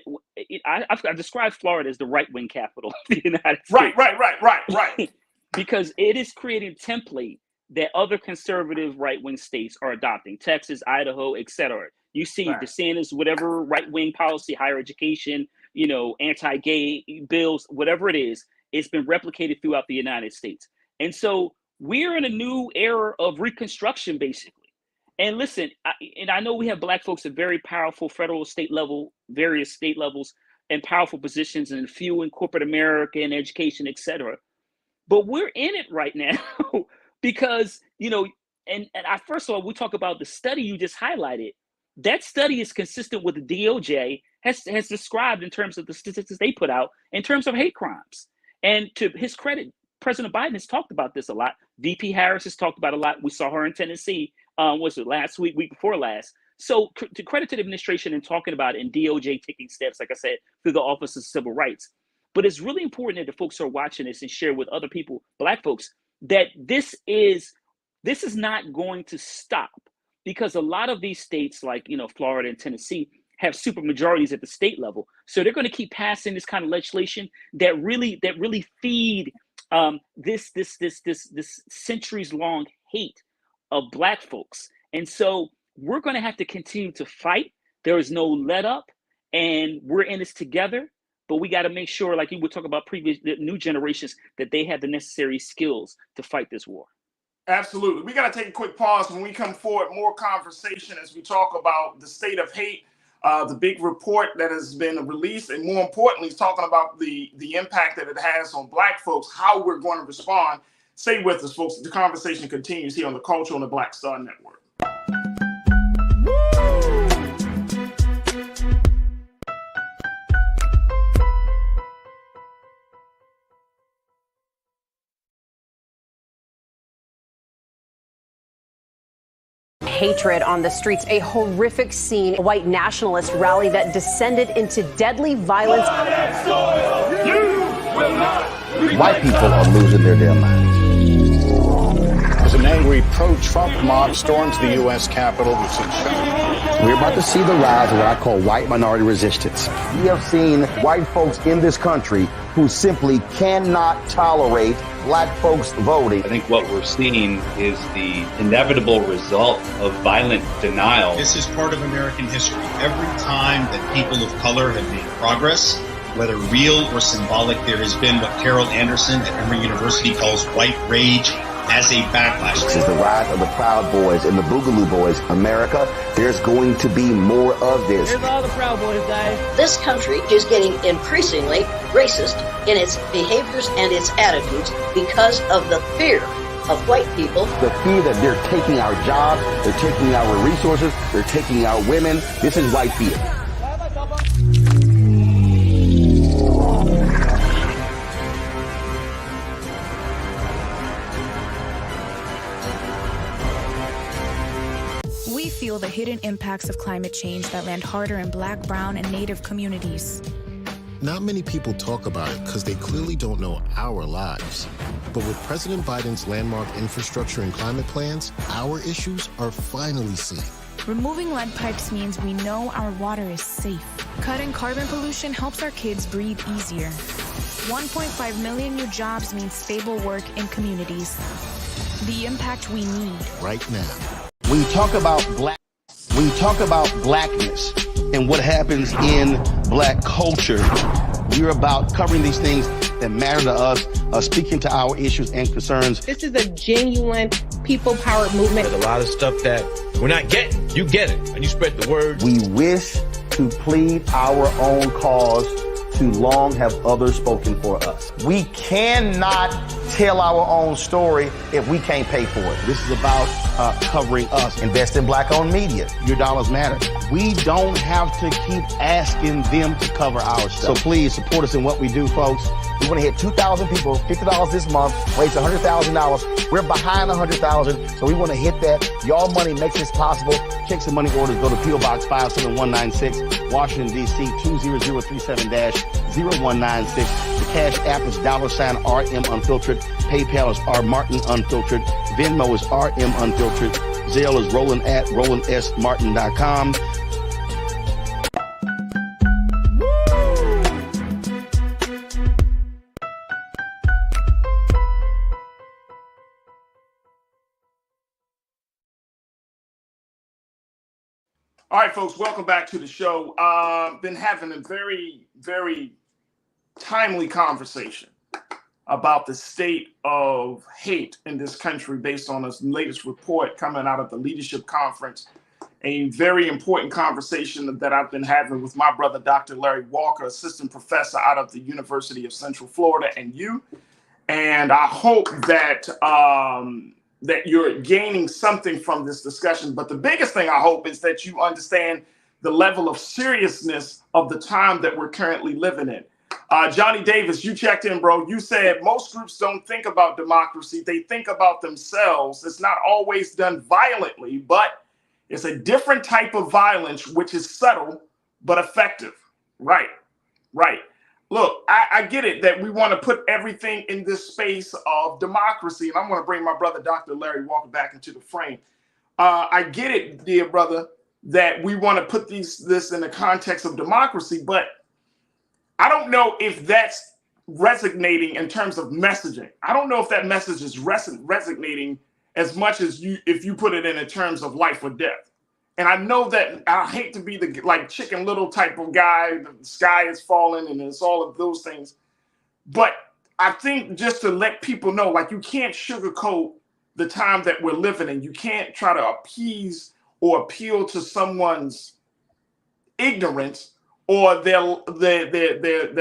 I describe Florida as the right-wing capital of the United States. Right. Because it is creating a template that other conservative right-wing states are adopting. Texas, Idaho, etc. You see DeSantis, whatever right-wing policy, higher education, anti-gay bills, whatever it is, it's been replicated throughout the United States. And so we're in a new era of reconstruction, basically. And listen, I know we have Black folks at very powerful federal, state level, various state levels, and powerful positions, and few in corporate America and education, et cetera. But we're in it right now because, and first of all, we talk about the study you just highlighted. That study is consistent with the DOJ has described in terms of the statistics they put out in terms of hate crimes. And to his credit, President Biden has talked about this a lot. VP Harris has talked about it a lot. We saw her in Tennessee. Was it last week before last? So to credit to the administration in talking about it and DOJ taking steps, like I said, through the Office of Civil Rights. But it's really important that the folks who are watching this and share with other people, Black folks, that this is not going to stop, because a lot of these states like, Florida and Tennessee have super majorities at the state level. So they're going to keep passing this kind of legislation that really feed this centuries long hate of Black folks. And so we're going to have to continue to fight. There is no let up, and we're in this together. But we got to make sure, like you would talk about the new generations, that they have the necessary skills to fight this war. Absolutely. We got to take a quick pause. When we come forward, more conversation as we talk about the state of hate, the big report that has been released, and more importantly, talking about the impact that it has on Black folks, how we're going to respond. Stay with us, folks. The conversation continues here on the Culture on the Black Star Network. Hatred on the streets, a horrific scene, a white nationalist rally that descended into deadly violence. White people are losing their damn minds. As an angry pro-Trump mob storms the U.S. Capitol, we're about to see the rise of what I call white minority resistance. We have seen white folks in this country who simply cannot tolerate Black folks voting. I think what we're seeing is the inevitable result of violent denial. This is part of American history. Every time that people of color have made progress, whether real or symbolic, there has been what Carol Anderson at Emory University calls white rage as a backlash. This is the rise of the Proud Boys and the Boogaloo Boys. America, there's going to be more of this. Here's all the Proud Boys, guys. This country is getting increasingly racist in its behaviors and its attitudes because of the fear of white people. The fear that they're taking our jobs, they're taking our resources, they're taking our women. This is white fear. We feel the hidden impacts of climate change that land harder in Black, brown, and Native communities. Not many people talk about it because they clearly don't know our lives. But with President Biden's landmark infrastructure and climate plans, our issues are finally seen. Removing lead pipes means we know our water is safe. Cutting carbon pollution helps our kids breathe easier. 1.5 million new jobs means stable work in communities. The impact we need right now. When you talk about blackness and what happens in Black culture, we're about covering these things that matter to us, speaking to our issues and concerns. This is a genuine people-powered movement. There's a lot of stuff that we're not getting. You get it, and you spread the word. We wish to plead our own cause. Too long have others spoken for us. We cannot tell our own story if we can't pay for it. This is about covering us. Invest in Black-owned media. Your dollars matter. We don't have to keep asking them to cover our stuff. So please support us in what we do, folks. We want to hit 2,000 people, $50 this month, raise $100,000. We're behind 100,000, so we want to hit that. Y'all money makes this possible. Check some money orders. Go to P.O. Box 57196, Washington, D.C. 20037-0196. Cash App is $RM Unfiltered. PayPal is R Martin Unfiltered. Venmo is RM Unfiltered. Zelle is Roland at RolandSMartin.com. All right, folks, welcome back to the show. Been having a very, very timely conversation about the state of hate in this country based on this latest report coming out of the Leadership Conference. A very important conversation that I've been having with my brother, Dr. Larry Walker, assistant professor out of the University of Central Florida, and you. And I hope that that you're gaining something from this discussion. But the biggest thing I hope is that you understand the level of seriousness of the time that we're currently living in. Johnny Davis, you checked in, bro. You said most groups don't think about democracy. They think about themselves. It's not always done violently, but it's a different type of violence, which is subtle but effective. Right, right. Look, I get it that we want to put everything in this space of democracy, and I'm going to bring my brother, Dr. Larry Walker, back into the frame. I get it, dear brother, that we want to put this in the context of democracy, but I don't know if that's resonating in terms of messaging. I don't know if that message is resonating as much as if you put it in terms of life or death. And I know that I hate to be the like Chicken Little type of guy, the sky is falling and it's all of those things. But I think just to let people know, like, you can't sugarcoat the time that we're living in. You can't try to appease or appeal to someone's ignorance or their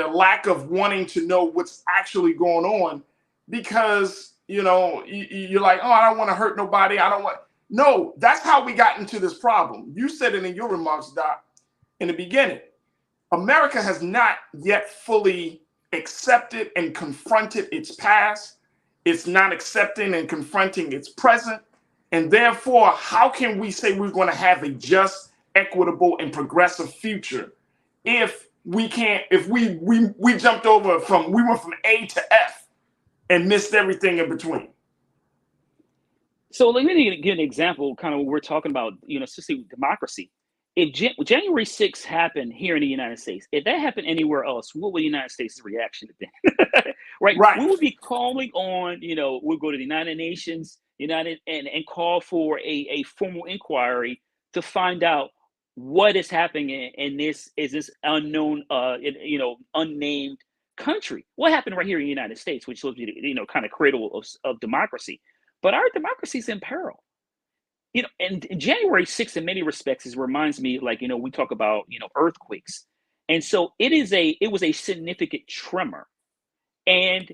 lack of wanting to know what's actually going on, because, you know, you're like, oh, I don't want to hurt nobody. I don't want. No, that's how we got into this problem. You said it in your remarks, Doc, in the beginning. America has not yet fully accepted and confronted its past. It's not accepting and confronting its present. And therefore, how can we say we're going to have a just, equitable, and progressive future if we can't, if we jumped over we went from A to F and missed everything in between? So let me give an example, kind of what we're talking about, you know, especially with democracy. If January 6th happened here in the United States, if that happened anywhere else, what would the United States' reaction have been? Right? We would be calling on, you know, we'll go to the United Nations, and call for a formal inquiry to find out what is happening in this unknown, unnamed country. What happened right here in the United States, which will be, you know, kind of cradle of democracy. But our democracy is in peril. You know, and January 6th, in many respects, reminds me, like, you know, we talk about, you know, earthquakes. And so it was a significant tremor. And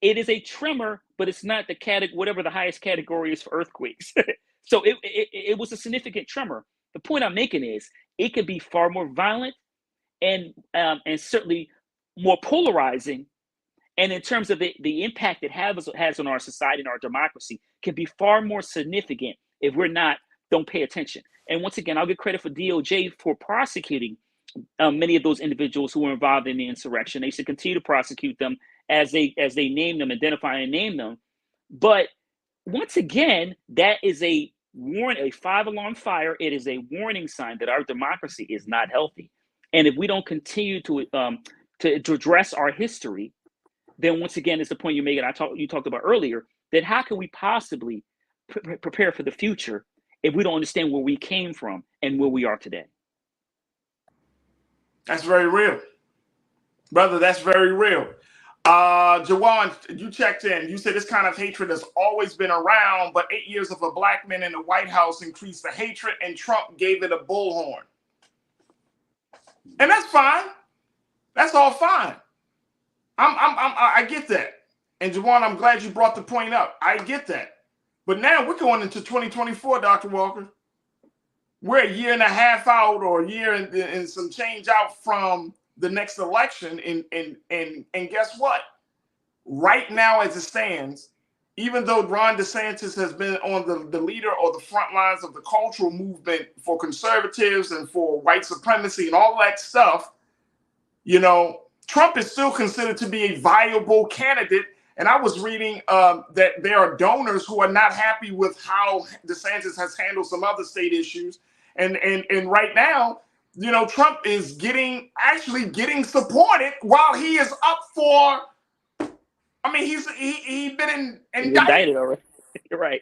it is a tremor, but it's not whatever the highest category is for earthquakes. So it was a significant tremor. The point I'm making is it could be far more violent and certainly more polarizing. And in terms of the impact it has on our society and our democracy, can be far more significant if don't pay attention. And once again, I'll give credit for DOJ for prosecuting many of those individuals who were involved in the insurrection. They should continue to prosecute them as they name them, identify and name them. But once again, that is a 5-alarm fire. It is a warning sign that our democracy is not healthy. And if we don't continue to address our history, then once again, it's the point you're making. You talked about earlier, that how can we possibly prepare for the future if we don't understand where we came from and where we are today? That's very real, brother. That's very real. Jawan, you checked in. You said this kind of hatred has always been around, but 8 years of a black man in the White House increased the hatred, and Trump gave it a bullhorn. And that's fine. That's all fine. I get that. And Jawan, I'm glad you brought the point up. I get that. But now we're going into 2024, Dr. Walker. We're a year and a half out, or a year and some change out from the next election. And guess what? Right now, as it stands, even though Ron DeSantis has been on the leader or the front lines of the cultural movement for conservatives and for white supremacy and all that stuff, you know, Trump is still considered to be a viable candidate. And I was reading that there are donors who are not happy with how DeSantis has handled some other state issues. And right now, you know, Trump is actually getting supported while he is up for. I mean, he's been indicted already. Right,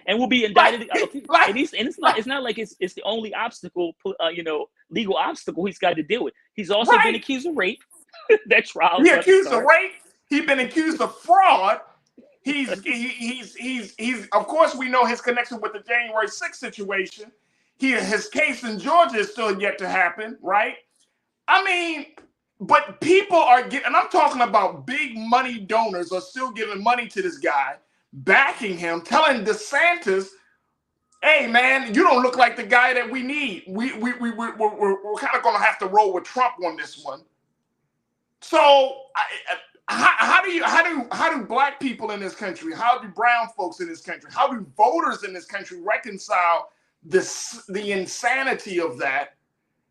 and will be indicted. Like, and it's not like it's the only obstacle, legal obstacle he's got to deal with. He's also been accused of rape. That trial. He's accused of rape. He's been accused of fraud. He's of course we know his connection with the January 6th situation. His case in Georgia is still yet to happen, right? I mean, but people are getting, and I'm talking about big money donors are still giving money to this guy, backing him, telling DeSantis, hey man, you don't look like the guy that we need. We're kind of gonna have to roll with Trump on this one. So how do black people in this country, how do brown folks in this country, how do voters in this country reconcile the insanity of that,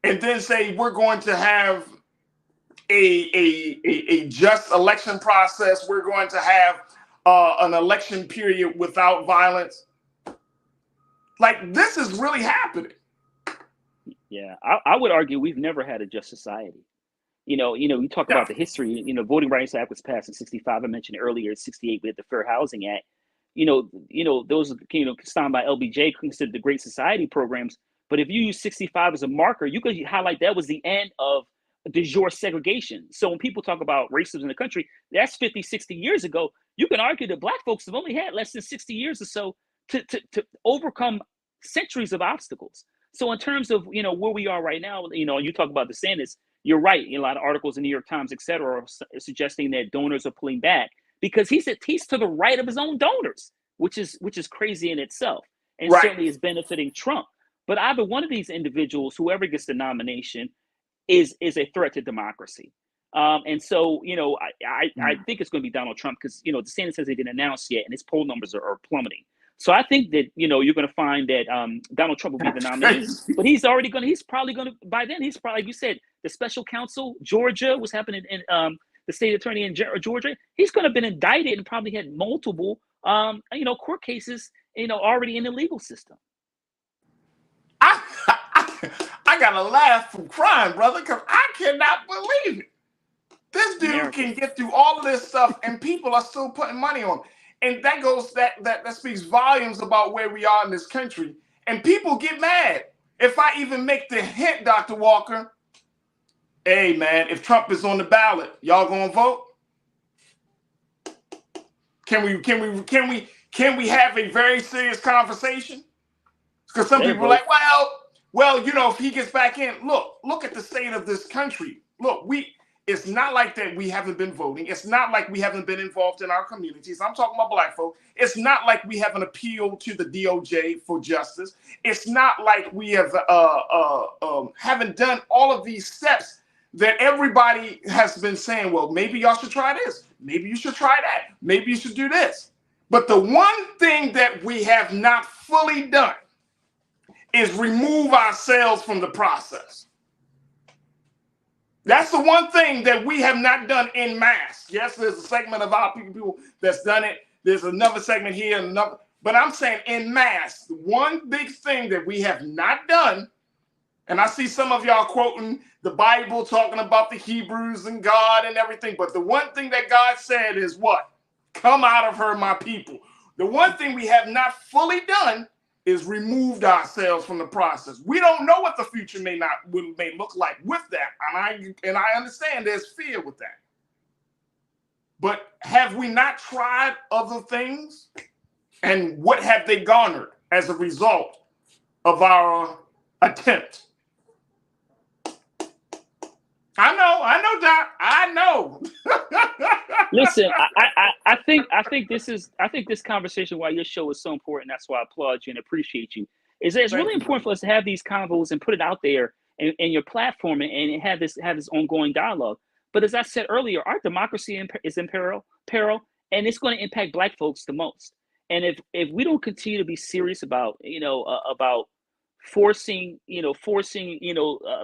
and then say we're going to have a just election process, we're going to have an election period without violence? Like, this is really happening. Yeah, I would argue we've never had a just society. You talk about the history. Voting Rights Act was passed in '65. I mentioned earlier, in '68 we had the Fair Housing Act. Those signed by LBJ considered the Great Society programs. But if you use '65 as a marker, you could highlight that was the end of de jure segregation. So when people talk about racism in the country, that's 50, 60 years ago. You can argue that black folks have only had less than 60 years or so to overcome centuries of obstacles. So in terms of where we are right now, you talk about DeSantis. You're right. A lot of articles in New York Times, et cetera, are suggesting that donors are pulling back because he's to the right of his own donors, which is crazy in itself, and certainly is benefiting Trump. But either one of these individuals, whoever gets the nomination, is a threat to democracy. And so, I think it's going to be Donald Trump because DeSantis hasn't been announced yet, and his poll numbers are plummeting. So I think that you're going to find that Donald Trump will be the nominee, but he's probably going to by then he's probably, like you said, the special counsel, Georgia, what's happening in the state attorney in Georgia, he's going to have been indicted and probably had multiple court cases already in the legal system. I gotta laugh from crying, brother, because I cannot believe it. This dude can get through all of this stuff and people are still putting money on him. And that speaks volumes about where we are in this country. And people get mad. If I even make the hint, Dr. Walker, hey man, if Trump is on the ballot, y'all gonna vote? Can we have a very serious conversation? Because some people are like, well, if he gets back in, look at the state of this country. Look, it's not like that we haven't been voting. It's not like we haven't been involved in our communities. I'm talking about black folk. It's not like we haven't appealed to the DOJ for justice. It's not like we have haven't done all of these steps that everybody has been saying, well, maybe y'all should try this. Maybe you should try that. Maybe you should do this. But the one thing that we have not fully done is remove ourselves from the process. That's the one thing that we have not done en masse. Yes, there's a segment of our people that's done it. There's another segment here, and another. But I'm saying en masse, the one big thing that we have not done, and I see some of y'all quoting the Bible, talking about the Hebrews and God and everything. But the one thing that God said is what? Come out of her, my people. The one thing we have not fully done is removed ourselves from the process. We don't know what the future may look like with that. And I understand there's fear with that. But have we not tried other things? And what have they garnered as a result of our attempt? I know, Doc. I know. Listen, I think this conversation, why your show is so important, that's why I applaud you and appreciate you. It's really important for us to have these convos and put it out there in your platform and have this ongoing dialogue. But as I said earlier, our democracy is in peril, and it's going to impact Black folks the most. And if we don't continue to be serious about forcing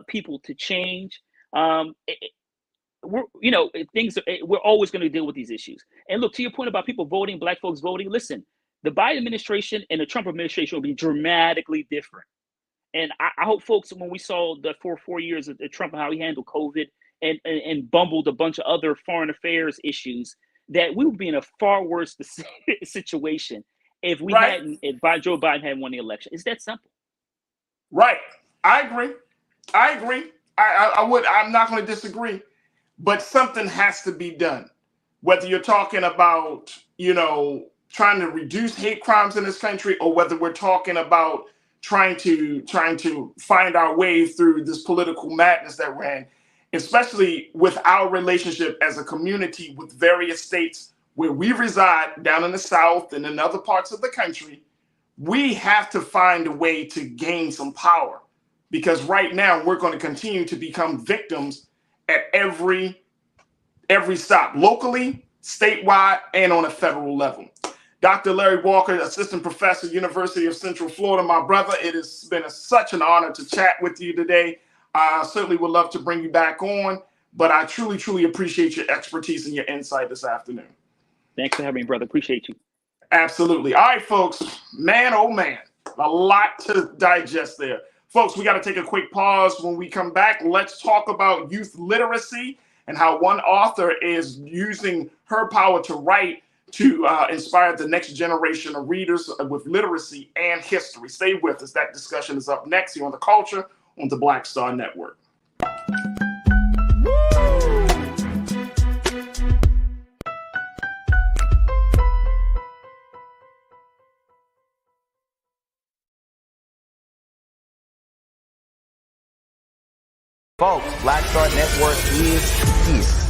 people to change, we're always going to deal with these issues. And look, to your point about people voting, black folks voting, listen, the Biden administration and the Trump administration will be dramatically different. And I hope folks, when we saw the 4 years of Trump and how he handled COVID and bumbled a bunch of other foreign affairs issues, that we would be in a far worse situation if Joe Biden hadn't won the election. It's that simple. Right. I agree. I'm not going to disagree, but something has to be done. Whether you're talking about, trying to reduce hate crimes in this country, or whether we're talking about trying to find our way through this political madness that we're in, especially with our relationship as a community with various states where we reside down in the South and in other parts of the country, we have to find a way to gain some power, because right now we're going to continue to become victims at every stop, locally, statewide, and on a federal level. Dr. Larry Walker, Assistant Professor, University of Central Florida, my brother, it has been such an honor to chat with you today. I certainly would love to bring you back on, but I truly, truly appreciate your expertise and your insight this afternoon. Thanks for having me, brother. Appreciate you. Absolutely. All right, folks, man, oh man, a lot to digest there. Folks, we got to take a quick pause. When we come back, let's talk about youth literacy and how one author is using her power to write to inspire the next generation of readers with literacy and history. Stay with us. That discussion is up next here on The Culture on the Black Star Network. Folks, Black Star Network is here.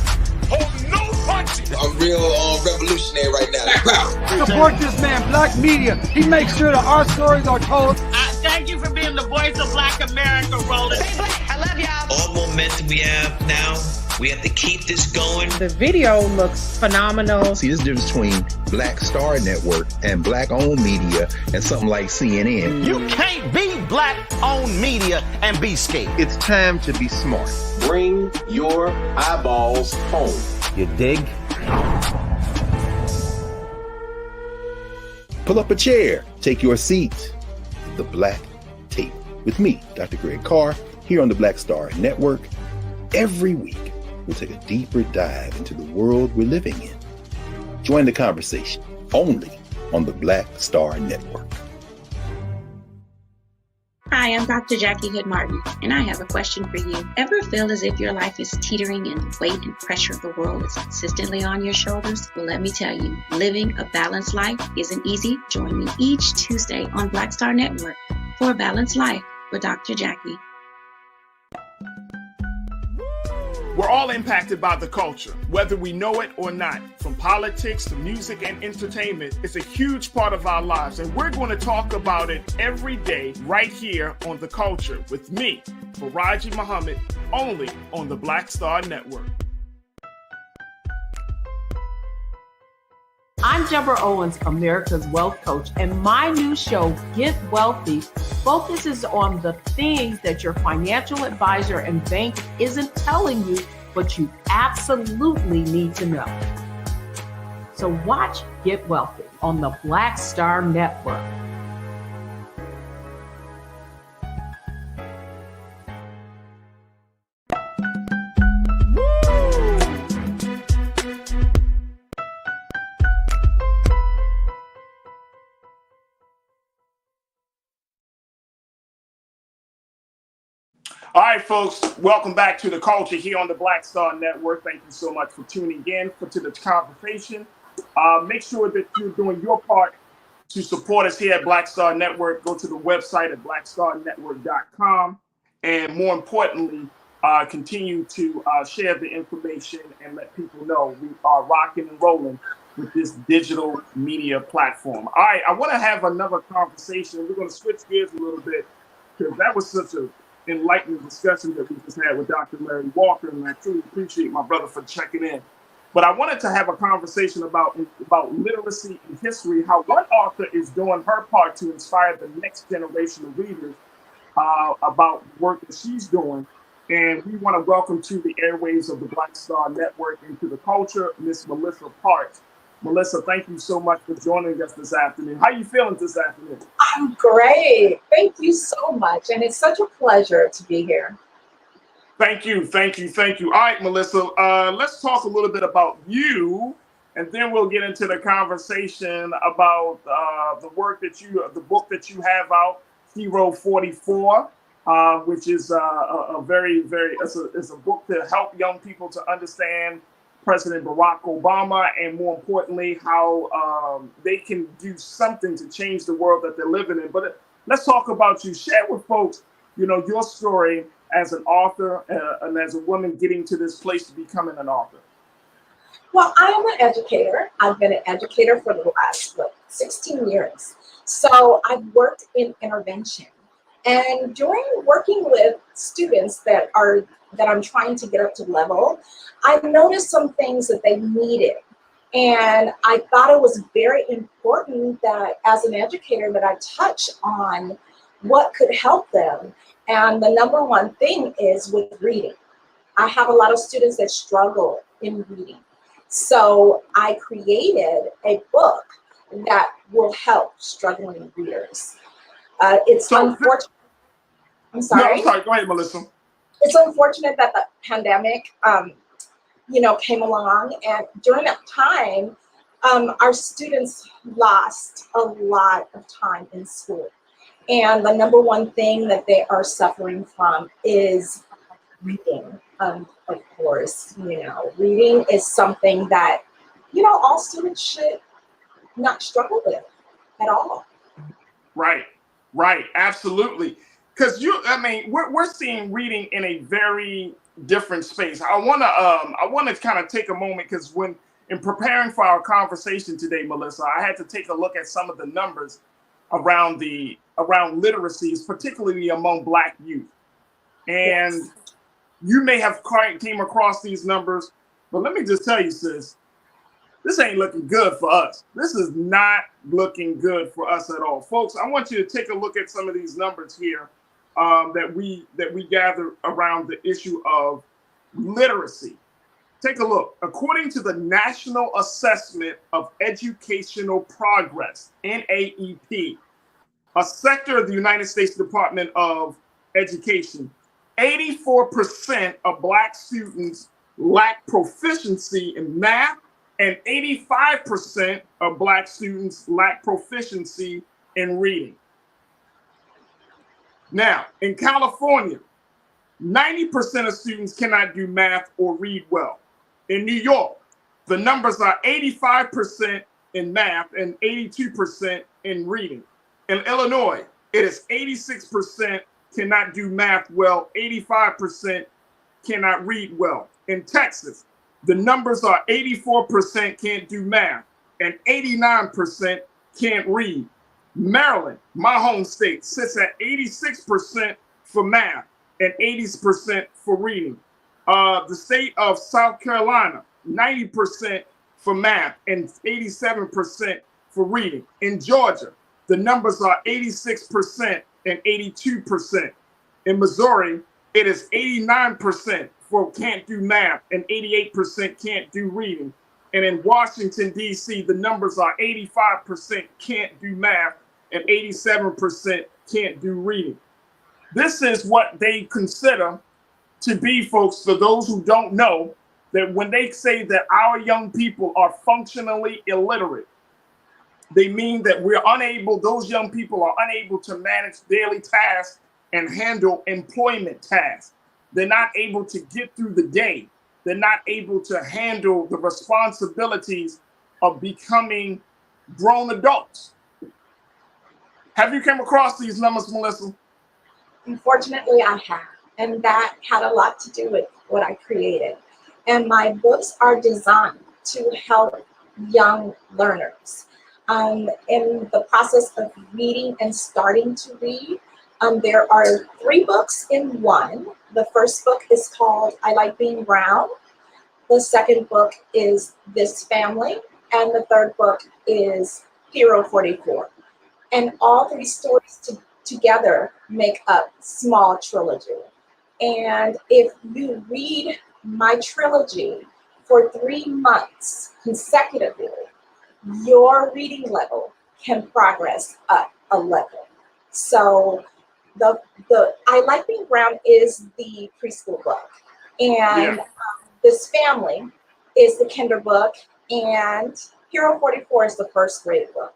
I'm real revolutionary right now. Support this man, Black Media. He makes sure that our stories are told. Thank you for being the voice of Black America, Roland. I love y'all. All momentum we have now, we have to keep this going. The video looks phenomenal. See, this difference between Black Star Network and black-owned media and something like CNN. You can't be black-owned media and be scared. It's time to be smart. Bring your eyeballs home. You dig? Pull up a chair. Take your seat. The Black Tape with me, Dr. Greg Carr, here on the Black Star Network. Every week, we'll take a deeper dive into the world we're living in. Join the conversation only on the Black Star Network. Hi, I'm Dr. Jackie Hood Martin, and I have a question for you. Ever feel as if your life is teetering and the weight and pressure of the world is consistently on your shoulders? Well, let me tell you, living a balanced life isn't easy. Join me each Tuesday on Black Star Network for A Balanced Life with Dr. Jackie. We're all impacted by the culture, whether we know it or not. From politics to music and entertainment, it's a huge part of our lives, and we're going to talk about it every day right here on The Culture with me, Farajii Muhammad, only on the Black Star Network. I'm Deborah Owens, America's Wealth Coach, and my new show, Get Wealthy, focuses on the things that your financial advisor and bank isn't telling you, but you absolutely need to know. So watch Get Wealthy on the Black Star Network. All right, folks, welcome back to The Culture here on the Black Star Network. Thank you so much for tuning in to the conversation. Make sure that you're doing your part to support us here at Black Star Network. Go to the website at blackstarnetwork.com. And more importantly, continue to share the information and let people know we are rocking and rolling with this digital media platform. All right, I want to have another conversation. We're going to switch gears a little bit because that was such a enlightening discussion that we just had with Dr. Larry Walker, and I truly appreciate my brother for checking in. But I wanted to have a conversation about literacy and history, how one author is doing her part to inspire the next generation of readers about the work that she's doing. And we want to welcome to the airwaves of the Black Star Network and to the culture, Miss Melissa Parks. Melissa, thank you so much for joining us this afternoon. How are you feeling this afternoon? I'm great. Thank you so much. And it's such a pleasure to be here. Thank you, thank you, thank you. All right, Melissa, let's talk a little bit about you, and then we'll get into the conversation about the book that you have out, Hero 44, which is a very, it's a book to help young people to understand President Barack Obama, and more importantly, how they can do something to change the world that they're living in. But let's talk about you. Share with folks, your story as an author and as a woman getting to this place to becoming an author. Well, I am an educator. I've been an educator for the last 16 years. So I've worked in intervention. And during working with students that I'm trying to get up to level, I noticed some things that they needed. And I thought it was very important that as an educator that I touch on what could help them. And the number one thing is with reading. I have a lot of students that struggle in reading. So I created a book that will help struggling readers. It's unfortunate. I'm sorry. No, I'm sorry. Go ahead, Melissa. It's unfortunate that the pandemic, came along, and during that time, our students lost a lot of time in school. And the number one thing that they are suffering from is reading. Of course, reading is something that, all students should not struggle with at all. Right, absolutely. Because we're seeing reading in a very different space. I want to kind of take a moment, because in preparing for our conversation today, Melissa, I had to take a look at some of the numbers around literacies, particularly among Black youth. And yes, you may have came across these numbers, but let me just tell you, sis, this ain't looking good for us. This is not looking good for us at all. Folks, I want you to take a look at some of these numbers here that we gather around the issue of literacy. Take a look. According to the National Assessment of Educational Progress, NAEP, a sector of the United States Department of Education, 84% of Black students lack proficiency in math, and 85% of Black students lack proficiency in reading. Now, in California, 90% of students cannot do math or read well. In New York, the numbers are 85% in math and 82% in reading. In Illinois, it is 86% cannot do math well, 85% cannot read well. In Texas, the numbers are 84% can't do math and 89% can't read. Maryland, my home state, sits at 86% for math and 80% for reading. The state of South Carolina, 90% for math and 87% for reading. In Georgia, the numbers are 86% and 82%. In Missouri, it is 89% for can't do math and 88% can't do reading. And in Washington, D.C., the numbers are 85% can't do math and 87% can't do reading. This is what they consider to be, folks, for those who don't know, that when they say that our young people are functionally illiterate, they mean that those young people are unable to manage daily tasks and handle employment tasks. They're not able to get through the day. They're not able to handle the responsibilities of becoming grown adults. Have you come across these numbers, Melissa? Unfortunately, I have. And that had a lot to do with what I created. And my books are designed to help young learners. In the process of reading and starting to read, there are 3 books in one. The first book is called I Like Being Brown. The second book is This Family. And the third book is Hero 44. And all 3 stories together make up Small Trilogy. And if you read my trilogy for 3 months consecutively, your reading level can progress up a level. So the I Like Being Brown is the preschool book, and This Family is the kinder book, and Hero 44 is the first grade book.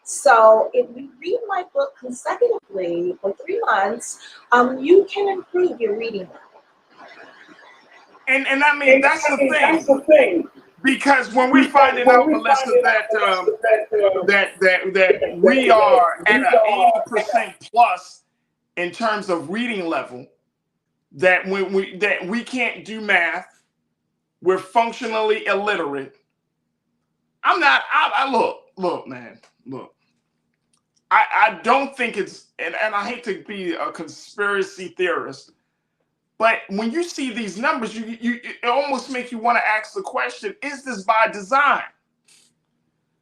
So if you read my book consecutively for 3 months, you can improve your reading level. And I mean, that's the thing. Because when we're finding out, Melissa, that we are at an 80% plus in terms of reading level, that we can't do math, we're functionally illiterate. Look, man. I don't think it's, and I hate to be a conspiracy theorist, but when you see these numbers, it almost makes you want to ask the question, is this by design?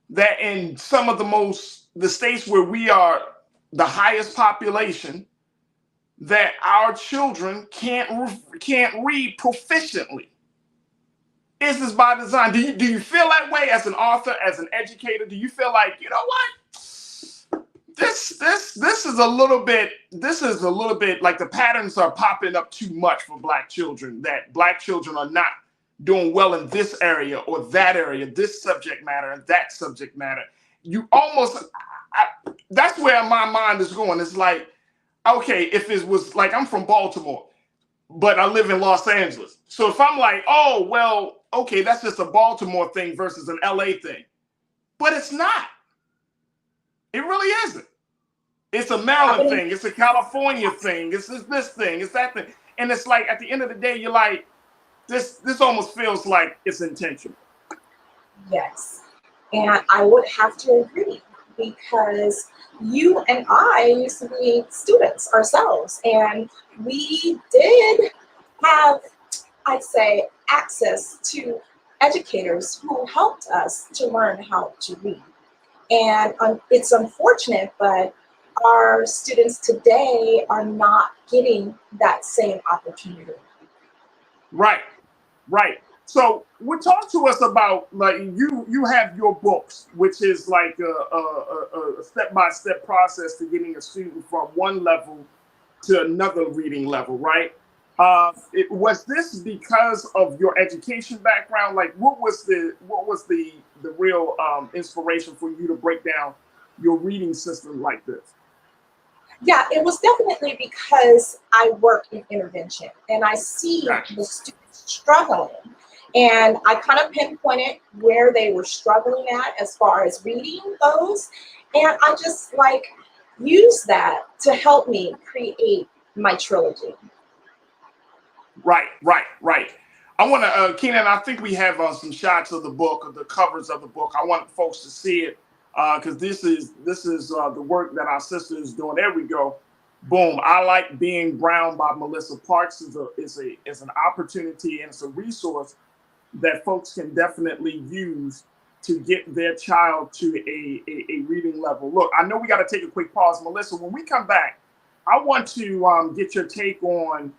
That in some of the states where we are the highest population, that our children can't read proficiently. Is this by design? Do you feel that way as an author, as an educator? Do you feel like, you know what? This is a little bit like the patterns are popping up too much for Black children, that Black children are not doing well in this area or that area, this subject matter and that subject matter. That's where my mind is going. It's like, okay, if it was like, I'm from Baltimore, but I live in Los Angeles. So if I'm like, oh, well, okay, that's just a Baltimore thing versus an LA thing. But it's not. It really isn't. It's a Maryland thing. It's a California thing. It's this thing. It's that thing. And it's like, at the end of the day, you're like, this almost feels like it's intentional. Yes. And I would have to agree, because you and I used to be students ourselves, and we did have, I'd say, access to educators who helped us to learn how to read. And it's unfortunate, but our students today are not getting that same opportunity. Right. So talk to us about, like, you have your books, which is like a step-by-step process to getting a student from one level to another reading level, right? Was this because of your education background? Like, what was the real inspiration for you to break down your reading system like this? Yeah, it was definitely because I work in intervention and I see the students struggling. And I kind of pinpointed where they were struggling at as far as reading goes. And I just use that to help me create my trilogy. Right. I want to, Keenan, I think we have some shots of the book, of the covers of the book. I want folks to see it because this is the work that our sister is doing. There we go. Boom. I Like Being Brown by Melissa Parks is an opportunity, and it's a resource that folks can definitely use to get their child to a reading level. Look, I know we got to take a quick pause. Melissa, when we come back, I want to get your take on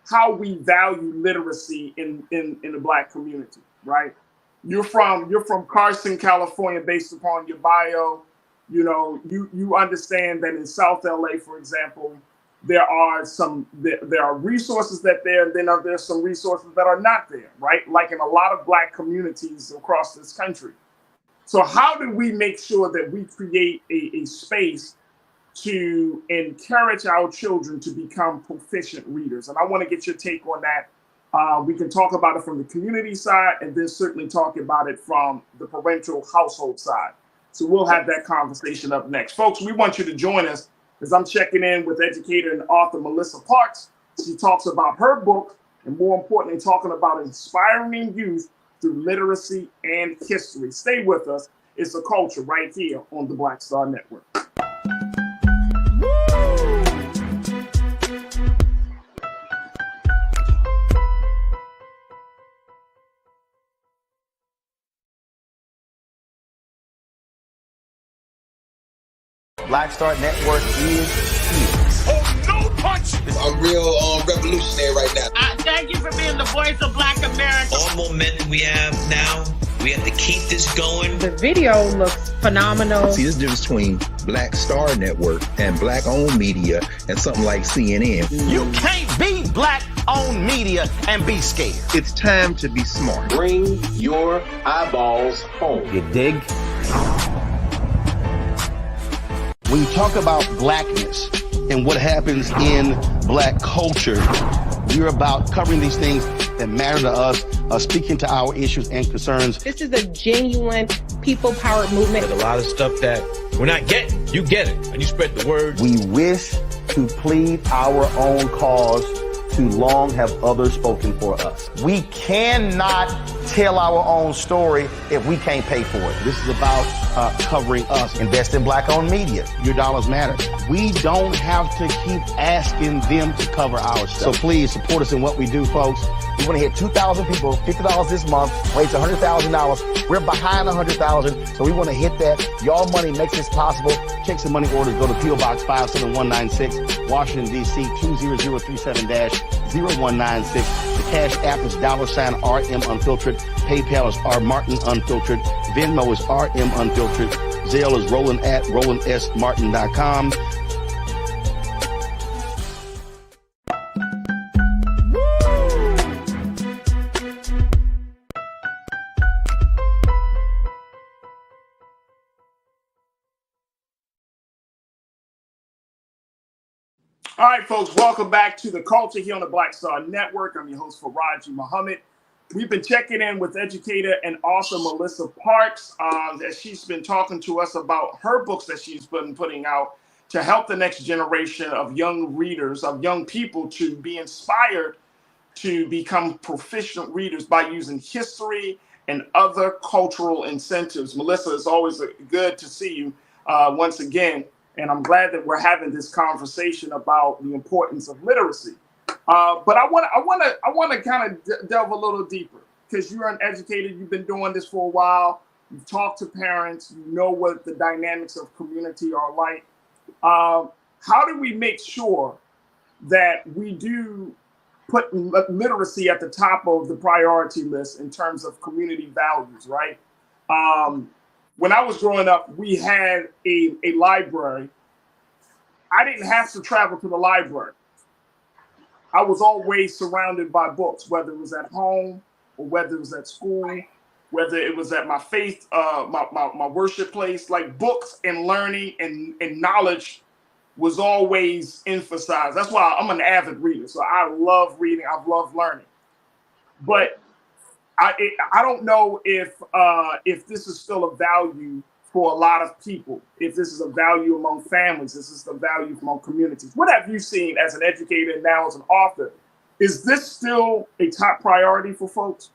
how we value literacy in the Black community, right? You're from Carson, California, based upon your bio. You know, you understand that in South LA, for example, there are resources that and then there's some resources that are not there, right? Like in a lot of Black communities across this country. So how do we make sure that we create a space to encourage our children to become proficient readers? And I want to get your take on that. We can talk about it from the community side, and then certainly talk about it from the parental household side. So we'll have that conversation up next. Folks, we want you to join us as I'm checking in with educator and author Melissa Parks. She talks about her book, and more importantly, talking about inspiring youth through literacy and history. Stay with us. It's a culture right here on the Black Star Network. Black Star Network is here. I'm real revolutionary voice of Black America. All momentum we have now, we have to keep this going. The video looks phenomenal. See, this difference between Black Star Network and Black-owned media and something like CNN. You can't be Black-owned media and be scared. It's time to be smart. Bring your eyeballs home. You dig? When you talk about blackness and what happens in Black culture, you're about covering these things that matter to us, speaking to our issues and concerns. This is a genuine people-powered movement. There's a lot of stuff that we're not getting. You get it, and you spread the word. We wish to plead our own cause. Too long have others spoken for us. We cannot tell our own story if we can't pay for it. This is about covering us. Invest in Black-owned media. Your dollars matter. We don't have to keep asking them to cover our stuff. So please support us in what we do, folks. We want to hit 2,000 people, $50 this month, raise $100,000. We're behind 100,000, so we want to hit that. Y'all money makes this possible. Check some money orders. Go to P.O. Box 57196, Washington, D.C. 20037-0196. The Cash App is $RM Unfiltered. PayPal is R Martin Unfiltered. Venmo is RM Unfiltered. Zelle is Roland at RolandSMartin.com. All right, folks, welcome back to The Culture here on the Black Star Network. I'm your host, Farajii Muhammad. We've been checking in with educator and author Melissa Parks as she's been talking to us about her books that she's been putting out to help the next generation of young readers, of young people, to be inspired to become proficient readers by using history and other cultural incentives. Melissa, it's always good to see you once again. And I'm glad that we're having this conversation about the importance of literacy. But I want to kind of delve a little deeper, because you're an educator. You've been doing this for a while. You've talked to parents. You know what the dynamics of community are like. How do we make sure that we do put literacy at the top of the priority list in terms of community values, right? When I was growing up, we had a library. I didn't have to travel to the library. I was always surrounded by books, whether it was at home or whether it was at school, whether it was at my faith, my worship place. Like, books and learning and knowledge was always emphasized. That's why I'm an avid reader. So I love reading. I love learning. But I don't know if this is still a value for a lot of people, if this is a value among families, this is a value among communities. What have you seen as an educator and now as an author? Is this still a top priority for folks?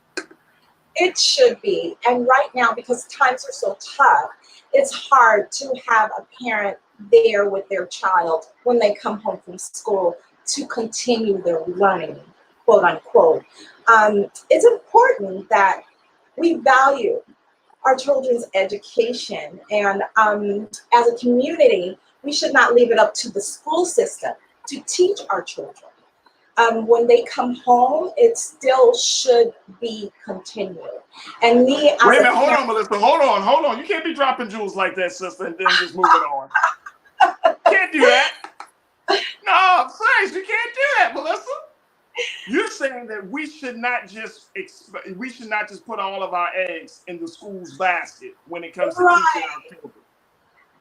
It should be. And right now, because times are so tough, it's hard to have a parent there with their child when they come home from school to continue their learning, quote unquote. It's important that we value our children's education, and as a community, we should not leave it up to the school system to teach our children. When they come home, it still should be continued. And me, as wait a minute, hold on, Melissa, hold on. You can't be dropping jewels like that, sister, and then just moving on. Can't do that. No, I'm serious, you can't do that, Melissa. You're saying that we should not just put all of our eggs in the school's basket when it comes to teaching our children.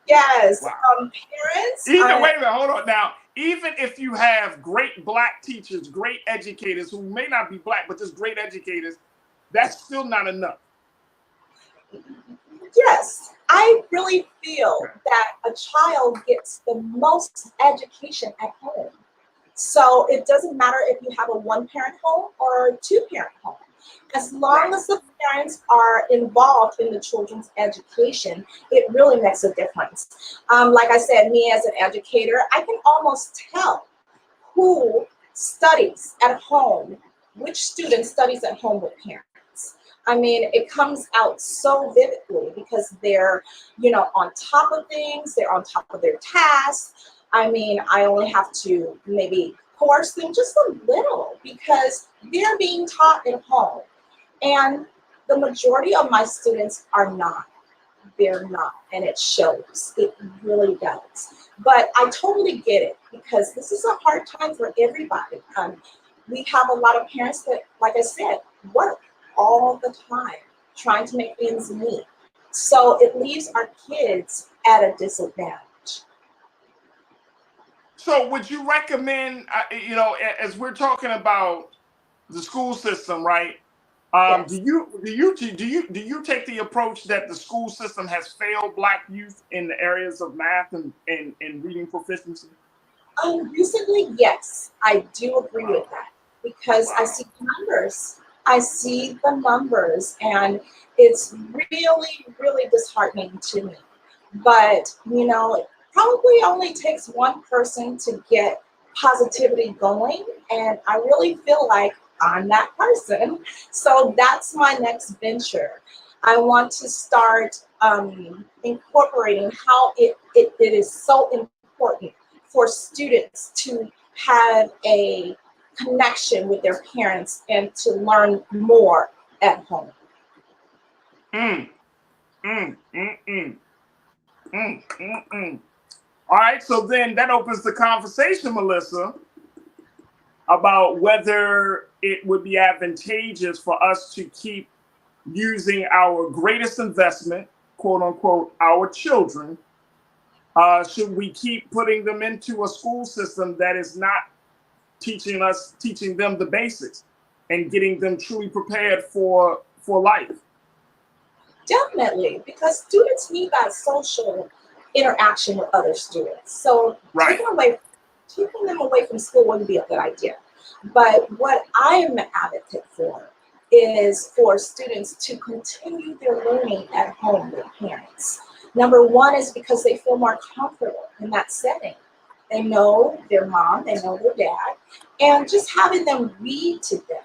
Yes, wow. Parents. Wait a minute, hold on. Now, even if you have great Black teachers, great educators who may not be Black, but just great educators, that's still not enough. Yes, I really feel that a child gets the most education at home. So it doesn't matter if you have a one-parent home or a two-parent home. As long as the parents are involved in the children's education, it really makes a difference. Like I said, me as an educator, I can almost tell who studies at home, which student studies at home with parents. I mean, it comes out so vividly because they're, on top of things, they're on top of their tasks. I mean, I only have to maybe coerce them just a little because they're being taught at home. And the majority of my students are not. They're not, and it shows. It really does. But I totally get it because this is a hard time for everybody. We have a lot of parents that, like I said, work all the time trying to make ends meet. So it leaves our kids at a disadvantage. So would you recommend, as we're talking about the school system, right? Yes. Do you take the approach that the school system has failed Black youth in the areas of math and reading proficiency? Recently, yes, I do agree with that because I see the numbers. I see the numbers, and it's really, really disheartening to me. But it probably only takes one person to get positivity going, and I really feel like I'm that person. So that's my next venture. I want to start incorporating how it is so important for students to have a connection with their parents and to learn more at home. All right, so then that opens the conversation, Melissa, about whether it would be advantageous for us to keep using our greatest investment, quote unquote, our children. Should we keep putting them into a school system that is not teaching them the basics and getting them truly prepared for life? Definitely, because students need that social interaction with other students. So right. taking them away from school wouldn't be a good idea. But what I am an advocate for is for students to continue their learning at home with parents. Number one is because they feel more comfortable in that setting. They know their mom, they know their dad, and just having them read to them,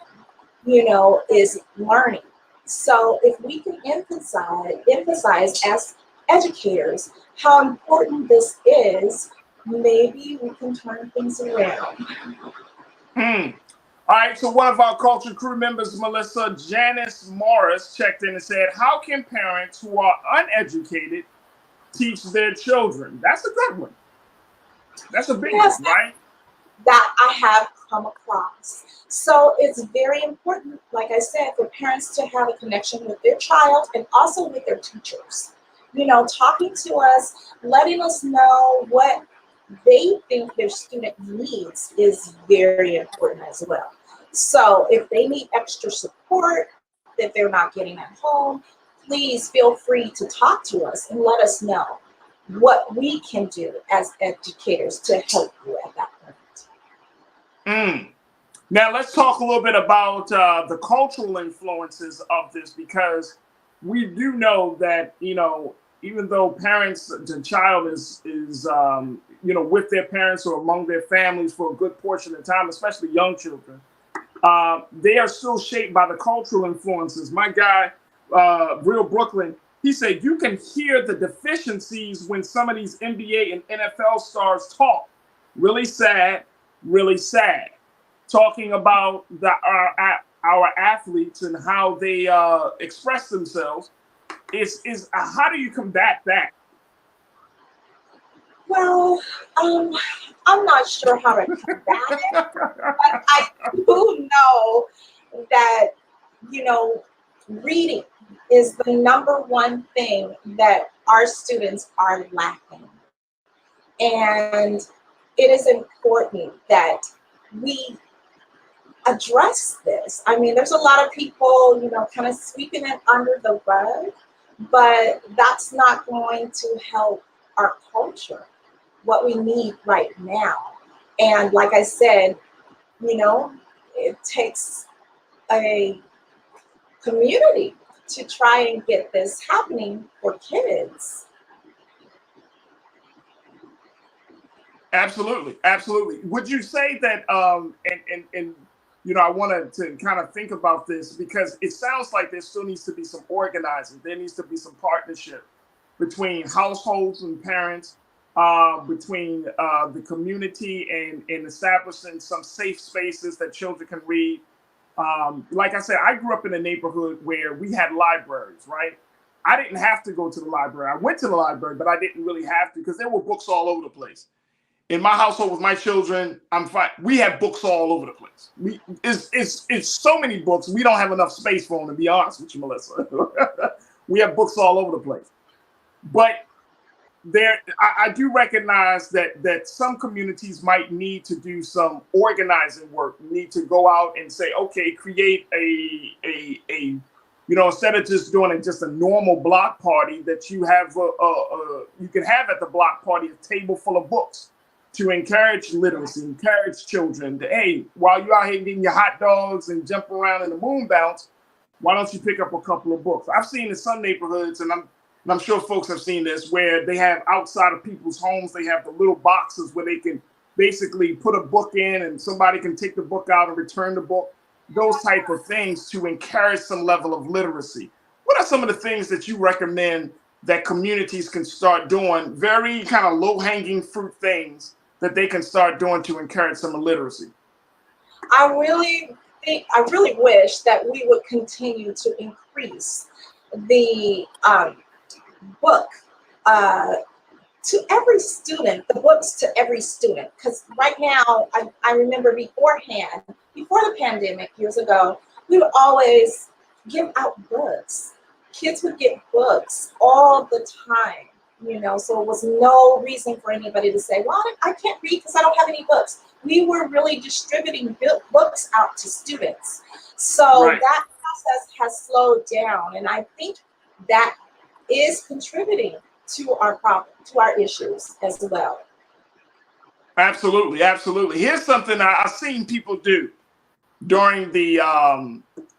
is learning. So if we can emphasize as educators how important this is, maybe we can turn things around. All right, so one of our culture crew members, Melissa, Janice Morris, checked in and said, how can parents who are uneducated teach their children? That's a good one. That's a big one, right? That I have come across. So it's very important, like I said, for parents to have a connection with their child and also with their teachers. Talking to us, letting us know what they think their student needs is very important as well. So if they need extra support that they're not getting at home, please feel free to talk to us and let us know what we can do as educators to help you at that point. Now let's talk a little bit about the cultural influences of this, because we do know that, even though the child is with their parents or among their families for a good portion of the time, especially young children, they are still shaped by the cultural influences. My guy, Real Brooklyn, he said you can hear the deficiencies when some of these NBA and NFL stars talk. Really sad, really sad. Talking about our athletes and how they express themselves. Is how do you combat that? Well, I'm not sure how to combat it, but I do know that, reading is the number one thing that our students are lacking. And it is important that we address this. I mean, there's a lot of people, kind of sweeping it under the rug, but that's not going to help our culture, what we need right now. And like I said, it takes a community to try and get this happening for kids. Absolutely. Would you say that, I wanted to kind of think about this because it sounds like there still needs to be some organizing. There needs to be some partnership between households and parents, between the community and establishing some safe spaces that children can read. Like I said, I grew up in a neighborhood where we had libraries, right? I didn't have to go to the library. I went to the library, but I didn't really have to because there were books all over the place. In my household with my children, I'm fine. We have books all over the place. It's so many books. We don't have enough space for them, to be honest with you, Melissa. We have books all over the place. But I do recognize that some communities might need to do some organizing work, need to go out and say, okay, create a instead of just doing just a normal block party, that you have you can have at the block party a table full of books to encourage literacy, encourage children to, hey, while you're out here getting your hot dogs and jumping around in the moon bounce, why don't you pick up a couple of books? I've seen in some neighborhoods, and I'm sure folks have seen this, where they have outside of people's homes, they have the little boxes where they can basically put a book in and somebody can take the book out and return the book, those type of things to encourage some level of literacy. What are some of the things that you recommend that communities can start doing, very kind of low-hanging fruit things that they can start doing to encourage some literacy? I really wish that we would continue to increase the book to every student, the books to every student. Because right now, I remember beforehand, before the pandemic years ago, we would always give out books. Kids would get books all the time, so it was no reason for anybody to say, well, I can't read because I don't have any books. We were really distributing books out to students. So right. That process has slowed down. And I think that is contributing to our problem, to our issues as well. Absolutely, absolutely. Here's something I've seen people do during the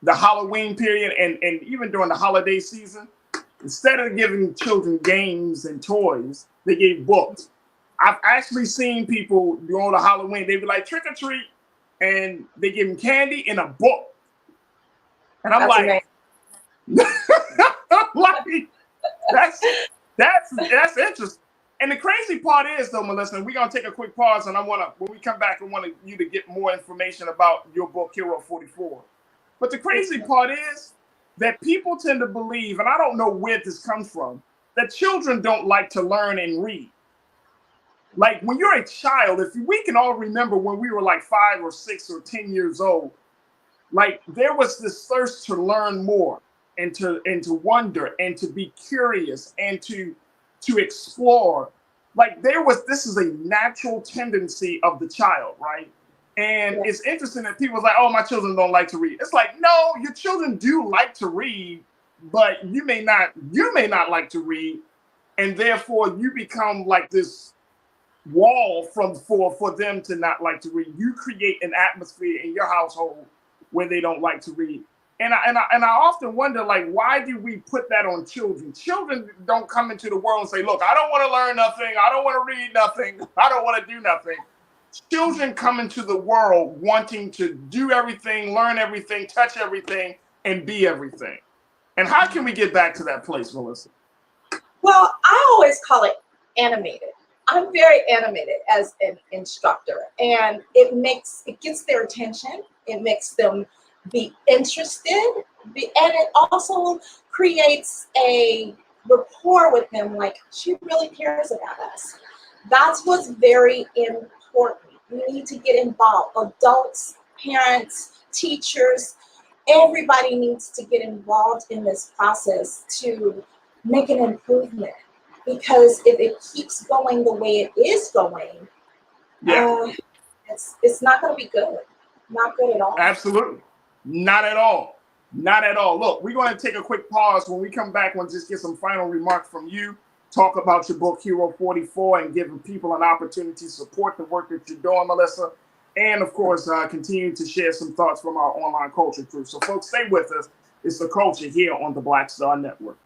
Halloween period and even during the holiday season. Instead of giving children games and toys, they gave books. I've actually seen people during the Halloween, they'd be like, trick or treat, and they give them candy in a book. And I'm like, that's interesting. And the crazy part is, though, Melissa, we're gonna take a quick pause, and when we come back, I want you to get more information about your book, Hero 44. But the crazy part is that people tend to believe, and I don't know where this comes from, that children don't like to learn and read. Like when you're a child, if we can all remember when we were like 5 or 6 or 10 years old, like there was this thirst to learn more and to wonder and to be curious and to explore. Like this is a natural tendency of the child, right? And it's interesting that people are like, oh, my children don't like to read. It's like, no, your children do like to read, but you may not like to read, and therefore you become like this wall for them to not like to read. You create an atmosphere in your household where they don't like to read. And I often wonder, like, why do we put that on children? Children don't come into the world and say, look, I don't want to learn nothing. I don't want to read nothing. I don't want to do nothing. Children come into the world wanting to do everything, learn everything, touch everything, and be everything. And how can we get back to that place, Melissa? Well, I always call it animated. I'm very animated as an instructor, and it gets their attention. It makes them be interested, and it also creates a rapport with them, like she really cares about us. That's what's very important. We need to get involved. Adults, parents, teachers, everybody needs to get involved in this process to make an improvement. Because if it keeps going the way it is going, it's not going to be good. Not good at all. Absolutely. Not at all. Not at all. Look, we're going to take a quick pause. When we come back, we'll just get some final remarks from you. Talk about your book, Hero 44, and giving people an opportunity to support the work that you're doing, Melissa. And, of course, continue to share some thoughts from our online culture crew. So, folks, stay with us. It's The Culture here on the Black Star Network.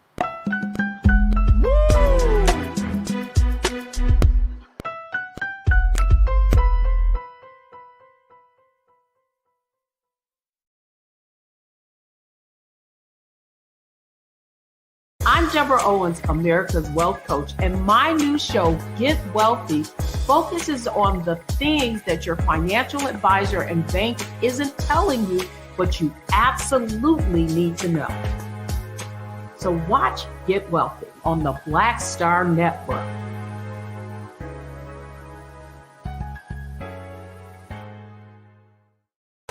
I'm I'm Deborah Owens, America's Wealth Coach, and my new show, Get Wealthy, focuses on the things that your financial advisor and bank isn't telling you, but you absolutely need to know. So watch Get Wealthy on the Black Star Network.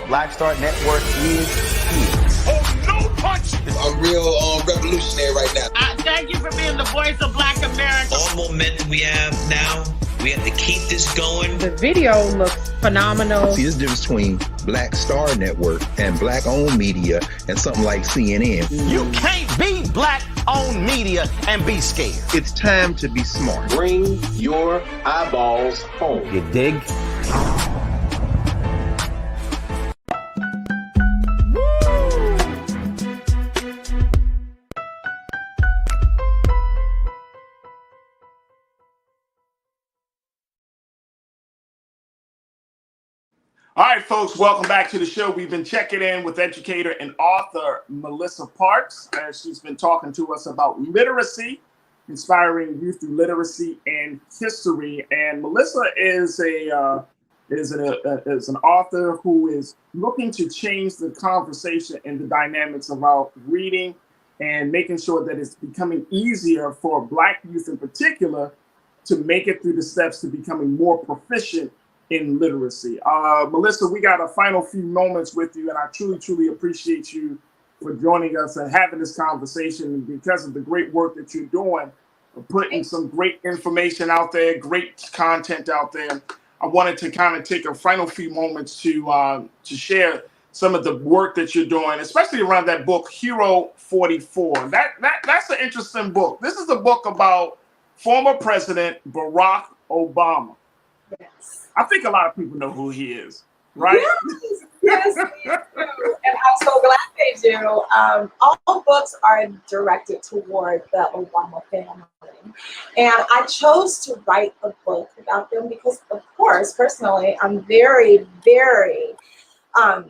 Black Star Network is here. Oh, no punch! I'm real revolutionary right now. Thank you for being the voice of Black America. All momentum we have now, we have to keep this going. The video looks phenomenal. See, there's a difference between Black Star Network and black-owned media and something like CNN. You can't be black-owned media and be scared. It's time to be smart. Bring your eyeballs home. You dig? All right, folks, welcome back to the show. We've been checking in with educator and author Melissa Parks, as she's been talking to us about literacy, inspiring youth through literacy and history. And Melissa is an author who is looking to change the conversation and the dynamics about reading and making sure that it's becoming easier for Black youth in particular to make it through the steps to becoming more proficient in literacy. Melissa, we got a final few moments with you, and I truly, truly appreciate you for joining us and having this conversation because of the great work that you're doing, putting some great information out there, great content out there. I wanted to kind of take a final few moments to share some of the work that you're doing, especially around that book, Hero 44. That's an interesting book. This is a book about former President Barack Obama. Yes. I think a lot of people know who he is, right? Yes, they do. And I'm so glad they do. All books are directed toward the Obama family. And I chose to write a book about them because, of course, personally, I'm very, very, I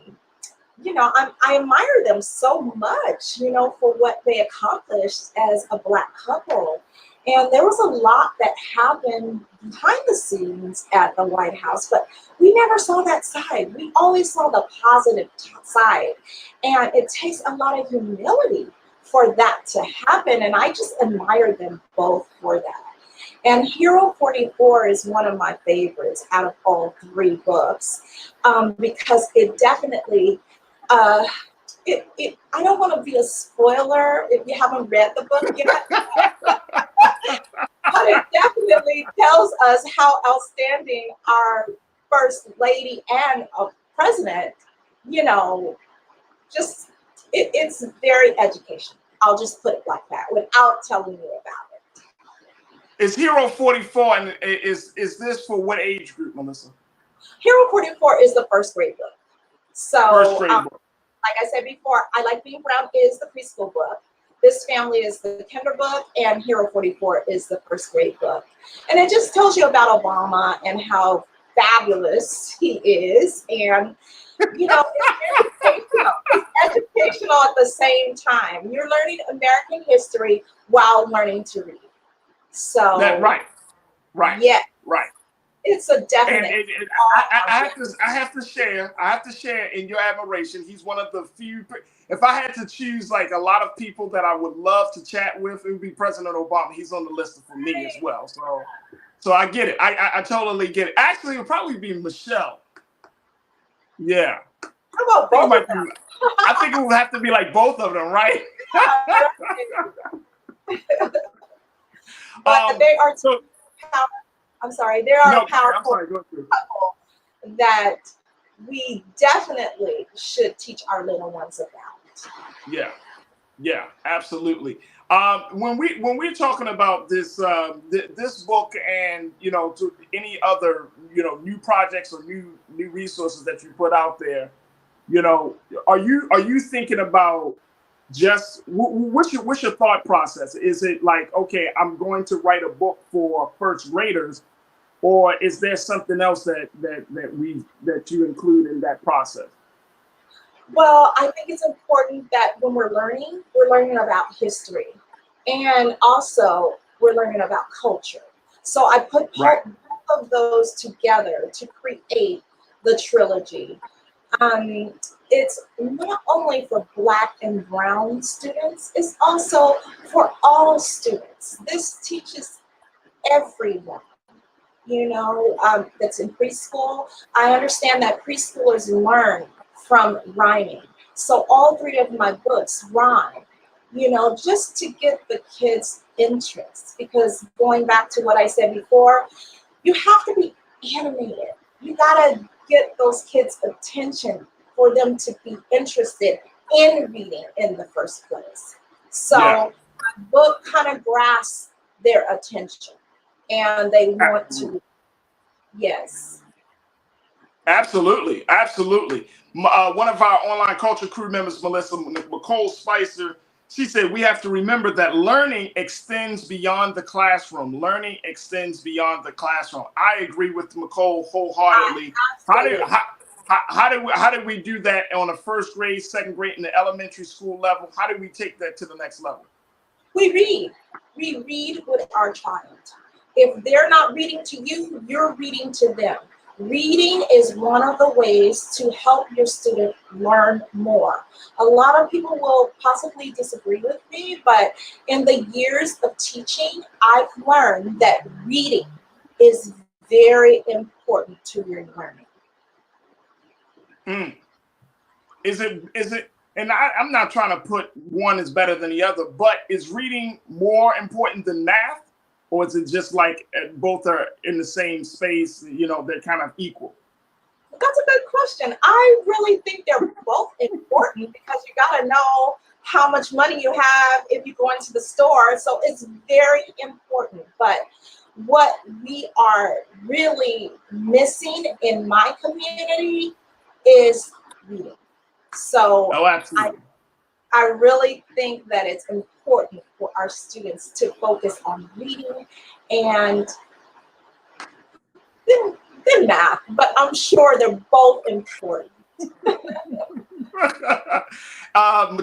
admire them so much, for what they accomplished as a Black couple. And there was a lot that happened behind the scenes at the White House, but we never saw that side. We always saw the positive side. And it takes a lot of humility for that to happen. And I just admire them both for that. And Hero 44 is one of my favorites out of all three books because it definitely, I don't want to be a spoiler if you haven't read the book yet. But it definitely tells us how outstanding our first lady and a president, it's very educational. I'll just put it like that without telling you about it. Is Hero 44, and is this for what age group, Melissa? Hero 44 is the first grade book. So, first grade book. Like I said before, I Like Being Brown is the preschool book. This Family is the kinder book, and Hero 44 is the first grade book. And it just tells you about Obama and how fabulous he is. And, it's educational. It's educational at the same time. You're learning American history while learning to read. So, right. Yeah. Right. It's a definite. And I have to share in your admiration. He's one of the few. If I had to choose like a lot of people that I would love to chat with, it would be President Obama. He's on the list for me as well. So I get it. I totally get it. Actually, it would probably be Michelle. Yeah. How about both of them? I think it would have to be like both of them, right? But they are too powerful. I'm sorry, there are a powerful couple that we definitely should teach our little ones about. Yeah, absolutely. When we're talking about this this book and to any other new projects or new resources that you put out there, are you thinking about just what's your thought process? Is it like, okay, I'm going to write a book for first graders? Or is there something else that you include in that process? Well, I think it's important that when we're learning about history. And also, we're learning about culture. So I put both of those together to create the trilogy. It's not only for Black and Brown students, it's also for all students. This teaches everyone, that's in preschool. I understand that preschoolers learn from rhyming. So all three of my books rhyme, just to get the kids' interest. Because going back to what I said before, you have to be animated. You gotta get those kids' attention for them to be interested in reading in the first place. So my book kind of grasps their attention and they want to, yes. Absolutely, absolutely. One of our online culture crew members, Melissa Nicole Spicer, she said we have to remember that learning extends beyond the classroom. Learning extends beyond the classroom. I agree with Nicole wholeheartedly. How do we do that on a first grade, second grade, in the elementary school level? How do we take that to the next level? We read. We read with our child. If they're not reading to you, you're reading to them. Reading is one of the ways to help your student learn more. A lot of people will possibly disagree with me, but in the years of teaching, I've learned that reading is very important to your learning. Is it, and I'm not trying to put one is better than the other, but is reading more important than math? Or is it just like both are in the same space, they're kind of equal? That's a good question. I really think they're both important because you got to know how much money you have if you go into the store. So it's very important. But what we are really missing in my community is reading. So I really think that it's important for our students to focus on reading and then math, but I'm sure they're both important.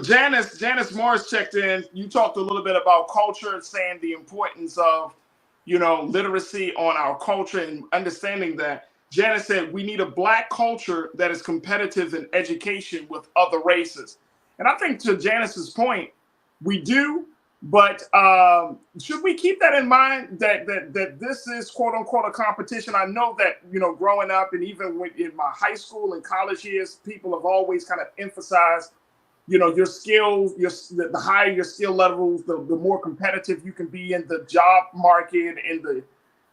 Janice Morris checked in. You talked a little bit about culture, saying the importance of, literacy on our culture and understanding that. Janice said we need a Black culture that is competitive in education with other races. And I think to Janice's point, we do, but should we keep that in mind that this is quote unquote a competition? I know that, growing up and even in my high school and college years, people have always kind of emphasized, your skills, the higher your skill levels, the more competitive you can be in the job market,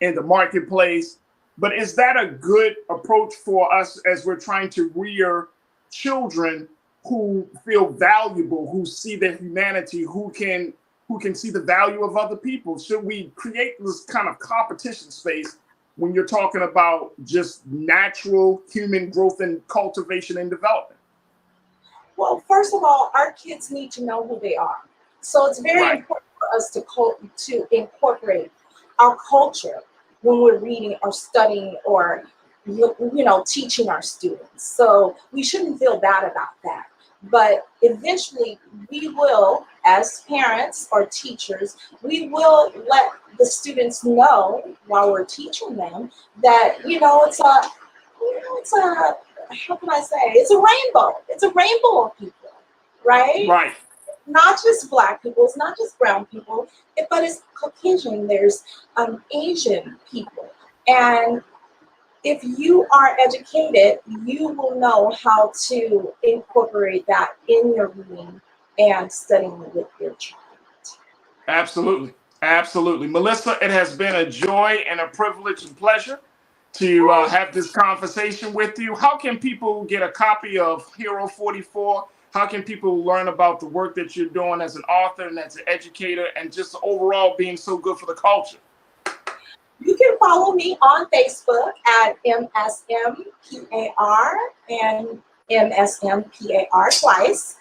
in the marketplace. But is that a good approach for us as we're trying to rear children who feel valuable, who see their humanity, who can see the value of other people? Should we create this kind of competition space when you're talking about just natural human growth and cultivation and development? Well, first of all, our kids need to know who they are. So it's very important for us to incorporate our culture when we're reading or studying or teaching our students. So we shouldn't feel bad about that. But eventually we will, as parents or teachers, we will let the students know while we're teaching them that, it's a, how can I say, it's a rainbow. It's a rainbow of people, right? Right. Not just Black people, it's not just brown people, but it's Caucasian, there's Asian people. And if you are educated, you will know how to incorporate that in your reading and studying with your child. Absolutely. Absolutely. Melissa, it has been a joy and a privilege and pleasure to have this conversation with you. How can people get a copy of Hero 44? How can people learn about the work that you're doing as an author and as an educator and just overall being so good for the culture? You can follow me on Facebook at MSMPAR and MSMPAR twice.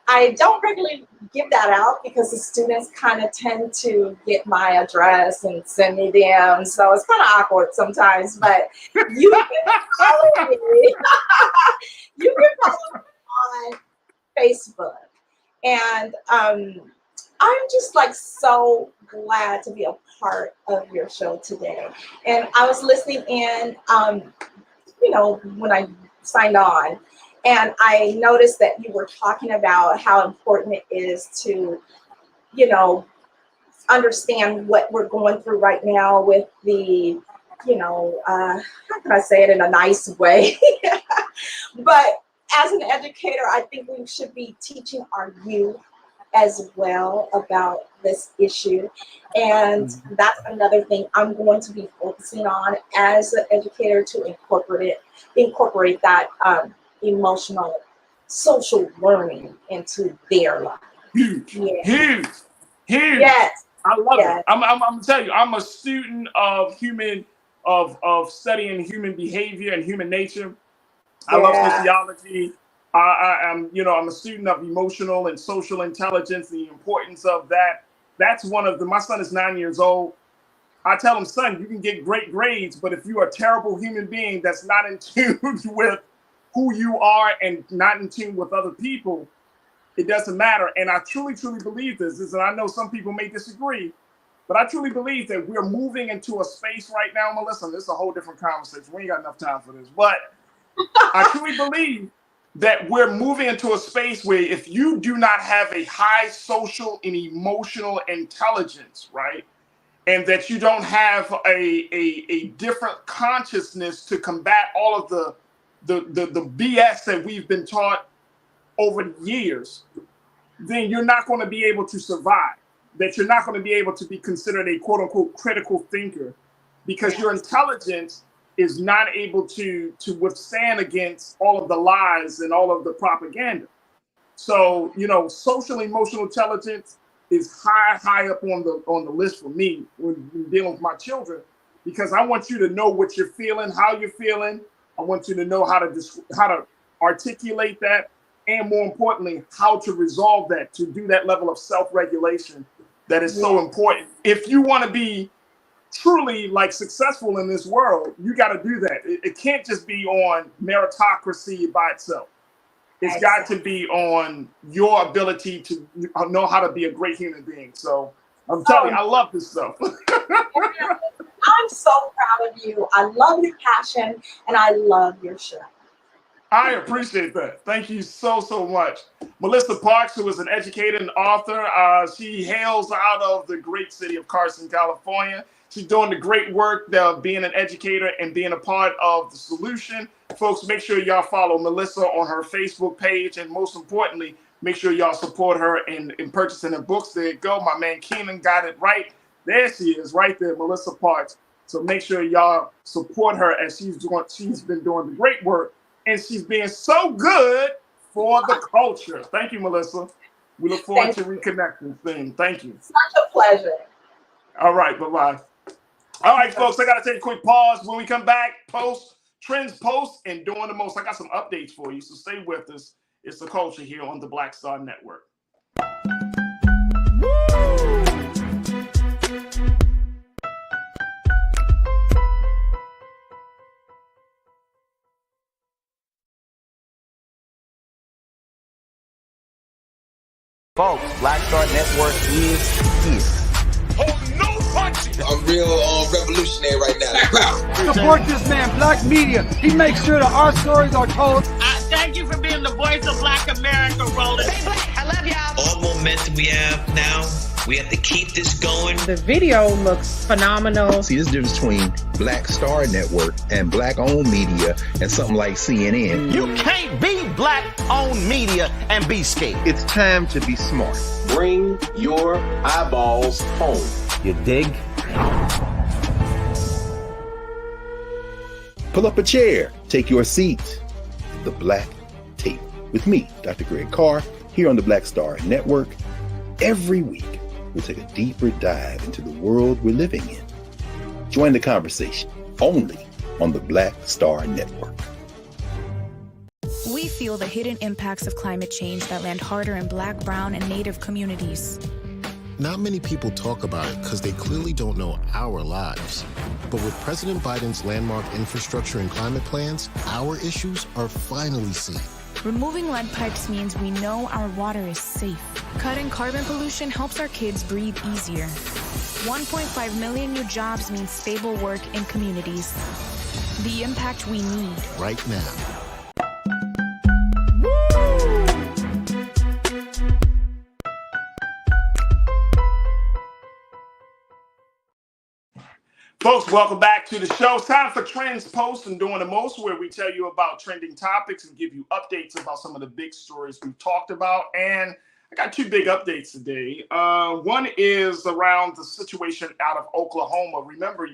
I don't regularly give that out because the students kind of tend to get my address and send me DMs, so it's kind of awkward sometimes, but you can follow me. You can follow me on Facebook. And I'm just like so glad to be a part of your show today. And I was listening in, when I signed on, and I noticed that you were talking about how important it is to, understand what we're going through right now with the, how can I say it in a nice way? But as an educator, I think we should be teaching our youth as well about this issue. And that's another thing I'm going to be focusing on as an educator, to incorporate that emotional, social learning into their life. Huge. Yes. I love it. I'm gonna tell you, I'm a student of studying human behavior and human nature. I love sociology. I'm a student of emotional and social intelligence, the importance of that. That's my son is 9 years old. I tell him, son, you can get great grades, but if you're a terrible human being that's not in tune with who you are and not in tune with other people, it doesn't matter. And I truly, truly believe this, and I know some people may disagree, but I truly believe that we're moving into a space right now, Melissa. This is a whole different conversation. We ain't got enough time for this, but I truly believe that we're moving into a space where if you do not have a high social and emotional intelligence, right, and that you don't have a different consciousness to combat all of the BS that we've been taught over the years, then you're not going to be able to survive. That you're not going to be able to be considered a quote unquote critical thinker, because your intelligence is not able to withstand against all of the lies and all of the propaganda. So, social emotional intelligence is high up on the list for me when dealing with my children, because I want you to know what you're feeling, how you're feeling. I want you to know how to articulate that, and more importantly, how to resolve that, to do that level of self-regulation that is so important. If you want to be truly successful in this world, you got to do that. It can't just be on meritocracy by itself. It's got to be on your ability to know how to be a great human being. So I'm telling you, I love this stuff. I'm so proud of you. I love your passion, and I love your show. I appreciate that. Thank you so, so much. Melissa Parks, who is an educator and author, she hails out of the great city of Carson, California. She's doing the great work of being an educator and being a part of the solution. Folks, make sure y'all follow Melissa on her Facebook page. And most importantly, make sure y'all support her in purchasing her books. There you go. My man Keenan got it right. There she is, right there, Melissa Parks. So make sure y'all support her as she's been doing the great work. And she's being so good for the culture. Thank you, Melissa. We look forward to reconnecting soon. Thank you. Such a pleasure. All right, bye-bye. All right, folks, I got to take a quick pause. When we come back, trends, and doing the most. I got some updates for you, so stay with us. It's the culture here on the Black Star Network. Folks, Black Star Network is here. Oh, no punches! I'm real revolutionary right now. Support this man, Black Media. He makes sure that our stories are told. Thank you for being the voice of Black America, Roland. Stay black. I love y'all. All momentum we have now, we have to keep this going. The video looks phenomenal. See, this difference between Black Star Network and Black-owned media and something like CNN. You can't be Black-owned media and be scared. It's time to be smart. Bring your eyeballs home. You dig? Pull up a chair. Take your seat. The Black Tape with me, Dr. Greg Carr, here on the Black Star Network. Every week, we'll take a deeper dive into the world we're living in. Join the conversation only on the Black Star Network. We feel the hidden impacts of climate change that land harder in Black, Brown, and Native communities. Not many people talk about it because they clearly don't know our lives. But with President Biden's landmark infrastructure and climate plans, our issues are finally seen. Removing lead pipes means we know our water is safe. Cutting carbon pollution helps our kids breathe easier. 1.5 million new jobs means stable work in communities. The impact we need right now. Folks, welcome back to the show. It's time for Trends, Post, and Doing the Most, where we tell you about trending topics and give you updates about some of the big stories we've talked about. And I got two big updates today. One is around the situation out of Oklahoma. Remember,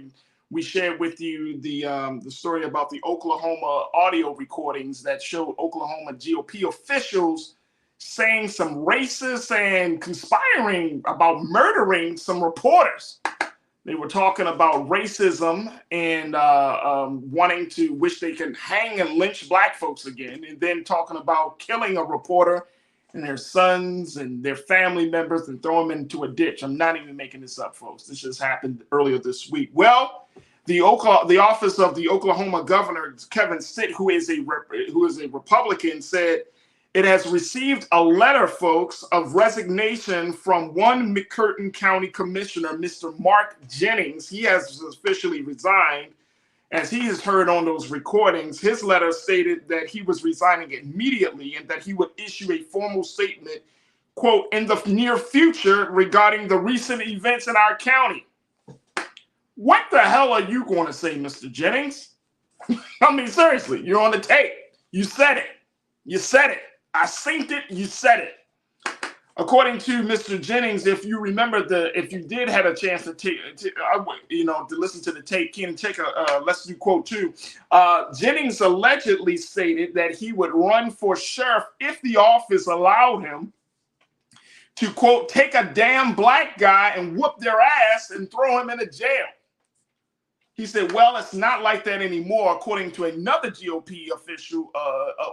we shared with you the story about the Oklahoma audio recordings that showed Oklahoma GOP officials saying some racist and conspiring about murdering some reporters. They were talking about racism and wanting to wish they could hang and lynch black folks again, and then talking about killing a reporter and their sons and their family members and throw them into a ditch. I'm not even making this up, folks. This just happened earlier this week. Well, the office of the Oklahoma governor, Kevin Stitt, who is a Republican, said it has received a letter, folks, of resignation from one McCurtain County Commissioner, Mr. Mark Jennings. He has officially resigned. As he is heard on those recordings, his letter stated that he was resigning immediately and that he would issue a formal statement, quote, in the near future regarding the recent events in our county. What the hell are you going to say, Mr. Jennings? I mean, seriously, you're on the tape. You said it. You said it. I synced it. You said it. According to Mr. Jennings, if you remember if you did have a chance to to listen to the tape, Ken, take let's do quote two. Jennings allegedly stated that he would run for sheriff if the office allowed him to, quote, take a damn black guy and whoop their ass and throw him in a jail. He said, well, it's not like that anymore, according to another GOP official,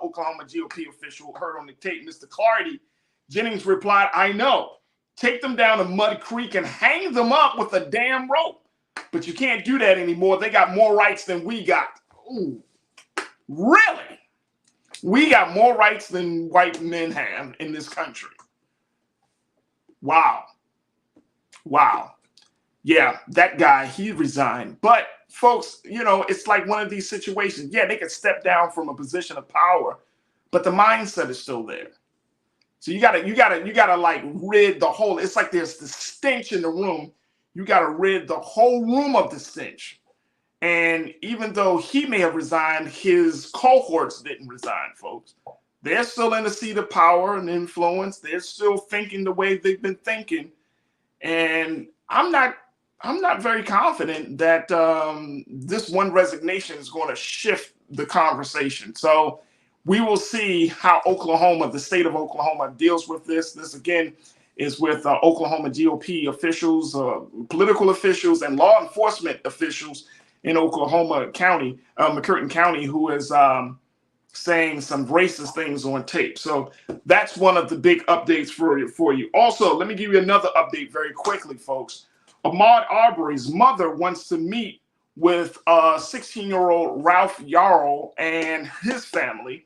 Oklahoma GOP official heard on the tape, Mr. Clardy. Jennings replied, I know. Take them down to Mud Creek and hang them up with a damn rope. But you can't do that anymore. They got more rights than we got. Ooh, really? We got more rights than white men have in this country. Wow. Wow. Yeah, that guy, he resigned. But folks, it's like one of these situations. Yeah, they could step down from a position of power, but the mindset is still there. So you gotta like rid the whole. It's like there's the stench in the room. You gotta rid the whole room of the stench. And even though he may have resigned, his cohorts didn't resign, folks. They're still in the seat of power and influence. They're still thinking the way they've been thinking. And I'm not very confident that this one resignation is going to shift the conversation. So we will see how Oklahoma, the state of Oklahoma, deals with this. This, again, is with Oklahoma GOP officials, political officials, and law enforcement officials in Oklahoma County, McCurtain County, who is saying some racist things on tape. So that's one of the big updates for you. Also, let me give you another update very quickly, folks. Ahmaud Arbery's mother wants to meet with 16-year-old Ralph Yarrow and his family.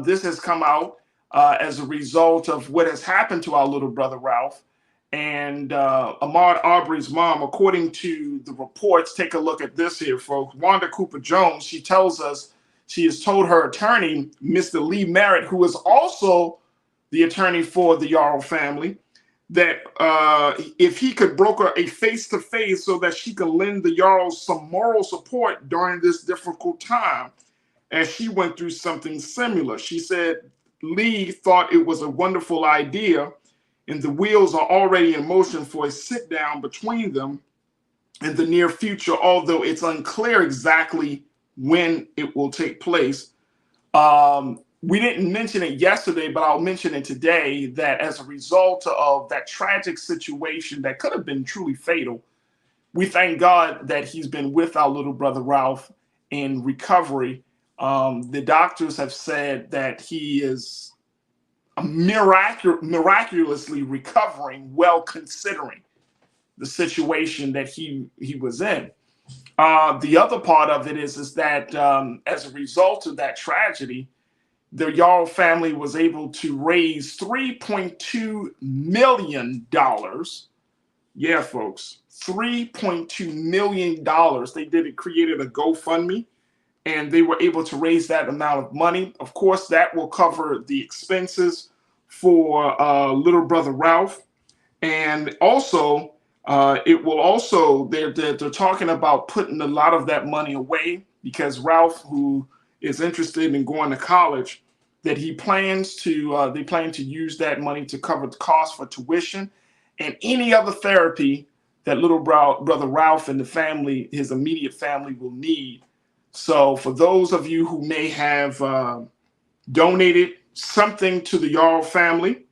This has come out as a result of what has happened to our little brother Ralph. And Ahmaud Arbery's mom, according to the reports, take a look at this here, folks. Wanda Cooper Jones, she tells us she has told her attorney, Mr. Lee Merritt, who is also the attorney for the Yarrow family, that if he could broker a face-to-face so that she could lend the Yarrows some moral support during this difficult time, as she went through something similar. She said Lee thought it was a wonderful idea, and the wheels are already in motion for a sit-down between them in the near future, although it's unclear exactly when it will take place. We didn't mention it yesterday, but I'll mention it today, that as a result of that tragic situation that could have been truly fatal, we thank God that he's been with our little brother Ralph in recovery. The doctors have said that he is miraculously recovering, well considering the situation that he was in. The other part of it is that as a result of that tragedy, the Yarl family was able to raise $3.2 million. Yeah, folks, $3.2 million. Created a GoFundMe, and they were able to raise that amount of money. Of course, that will cover the expenses for little brother Ralph. And also, it will also, they're talking about putting a lot of that money away, because Ralph, who is interested in going to college, that they plan to use that money to cover the cost for tuition and any other therapy that little brother Ralph and the family, his immediate family, will need. So for those of you who may have donated something to the Yarl family,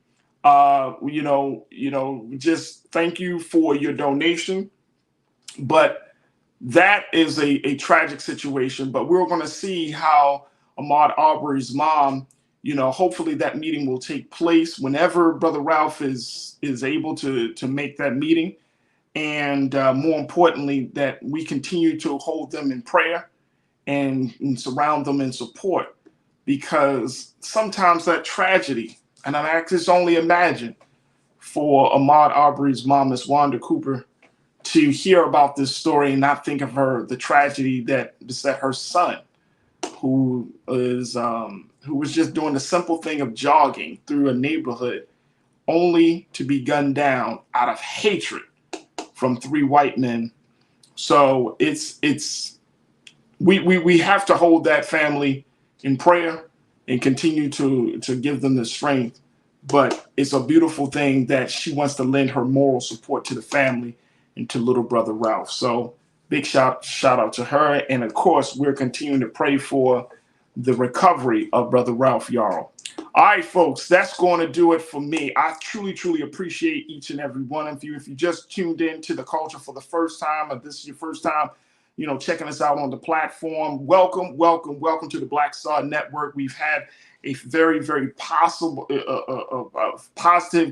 just thank you for your donation. But that is a tragic situation. But we're going to see how Ahmaud Arbery's mom, hopefully that meeting will take place whenever Brother Ralph is able to make that meeting. And more importantly, that we continue to hold them in prayer and surround them in support, because sometimes that tragedy, and I can just only imagine for Ahmaud Arbery's mom, Miss Wanda Cooper, to hear about this story and not think of the tragedy that her son, who was just doing the simple thing of jogging through a neighborhood, only to be gunned down out of hatred from 3 white men. So we have to hold that family in prayer and continue to give them the strength. But it's a beautiful thing that she wants to lend her moral support to the family and to little brother Ralph. So big shout out to her. And of course, we're continuing to pray for the recovery of brother Ralph Yarl. All right, folks, that's going to do it for me. I truly, truly appreciate each and every one of you. If you just tuned in to The Culture for the first time, or this is your first time, checking us out on the platform, welcome to the Black Star Network. We've had a very, very positive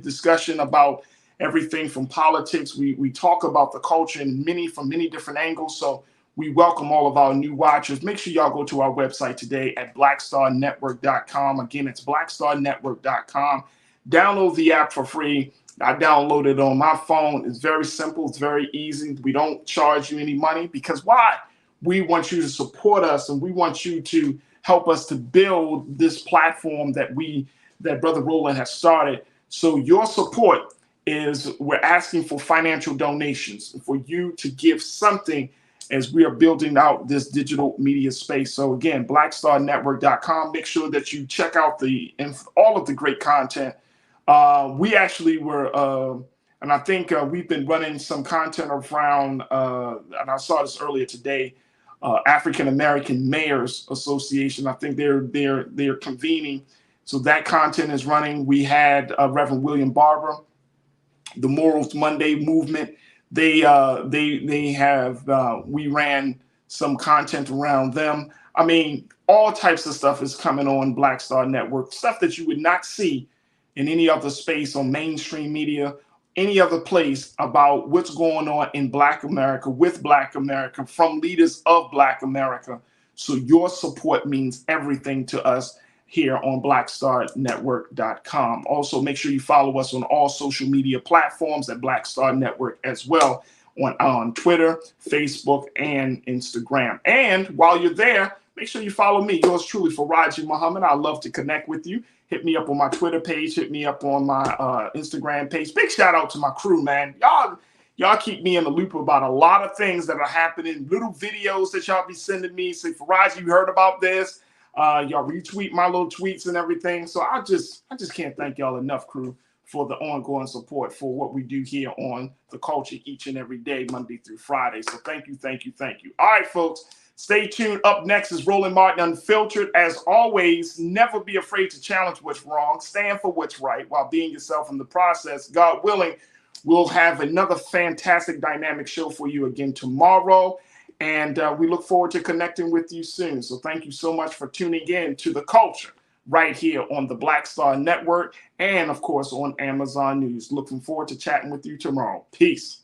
discussion about everything from politics. We talk about the culture from many different angles. So we welcome all of our new watchers. Make sure y'all go to our website today at blackstarnetwork.com. Again, it's blackstarnetwork.com. Download the app for free. I downloaded it on my phone. It's very simple. It's very easy. We don't charge you any money, because why? We want you to support us, and we want you to help us to build this platform that Brother Roland has started. So your support we're asking for financial donations for you to give something as we are building out this digital media space. So again, blackstarnetwork.com. Make sure that you check out all of the great content. We actually were, and I think we've been running some content around, and I saw this earlier today, African American Mayors Association. I think they're convening, so that content is running. We had Reverend William Barber, the Morals Monday movement. We ran some content around them. I mean, all types of stuff is coming on Black Star Network, stuff that you would not see in any other space on mainstream media, any other place, about what's going on in Black America, with Black America, from leaders of Black America. So your support means everything to us here on blackstarnetwork.com. Also, make sure you follow us on all social media platforms at Black Star Network as well, on Twitter, Facebook, and Instagram. And while you're there, make sure you follow me, yours truly, Farajii Muhammad. I'd love to connect with you. Hit me up on my Twitter page. Hit me up on my Instagram page. Big shout out to my crew, man. Y'all keep me in the loop about a lot of things that are happening. Little videos that y'all be sending me. Say, Farajii, you heard about this? Y'all retweet my little tweets and everything. So I just can't thank y'all enough, crew, for the ongoing support for what we do here on The Culture each and every day, Monday through Friday. So thank you. All right, folks, stay tuned. Up next is Roland Martin Unfiltered. As always, never be afraid to challenge what's wrong. Stand for what's right while being yourself in the process. God willing, we'll have another fantastic dynamic show for you again tomorrow. And we look forward to connecting with you soon. So thank you so much for tuning in to The Culture right here on the Black Star Network and, of course, on Amazon News. Looking forward to chatting with you tomorrow. Peace.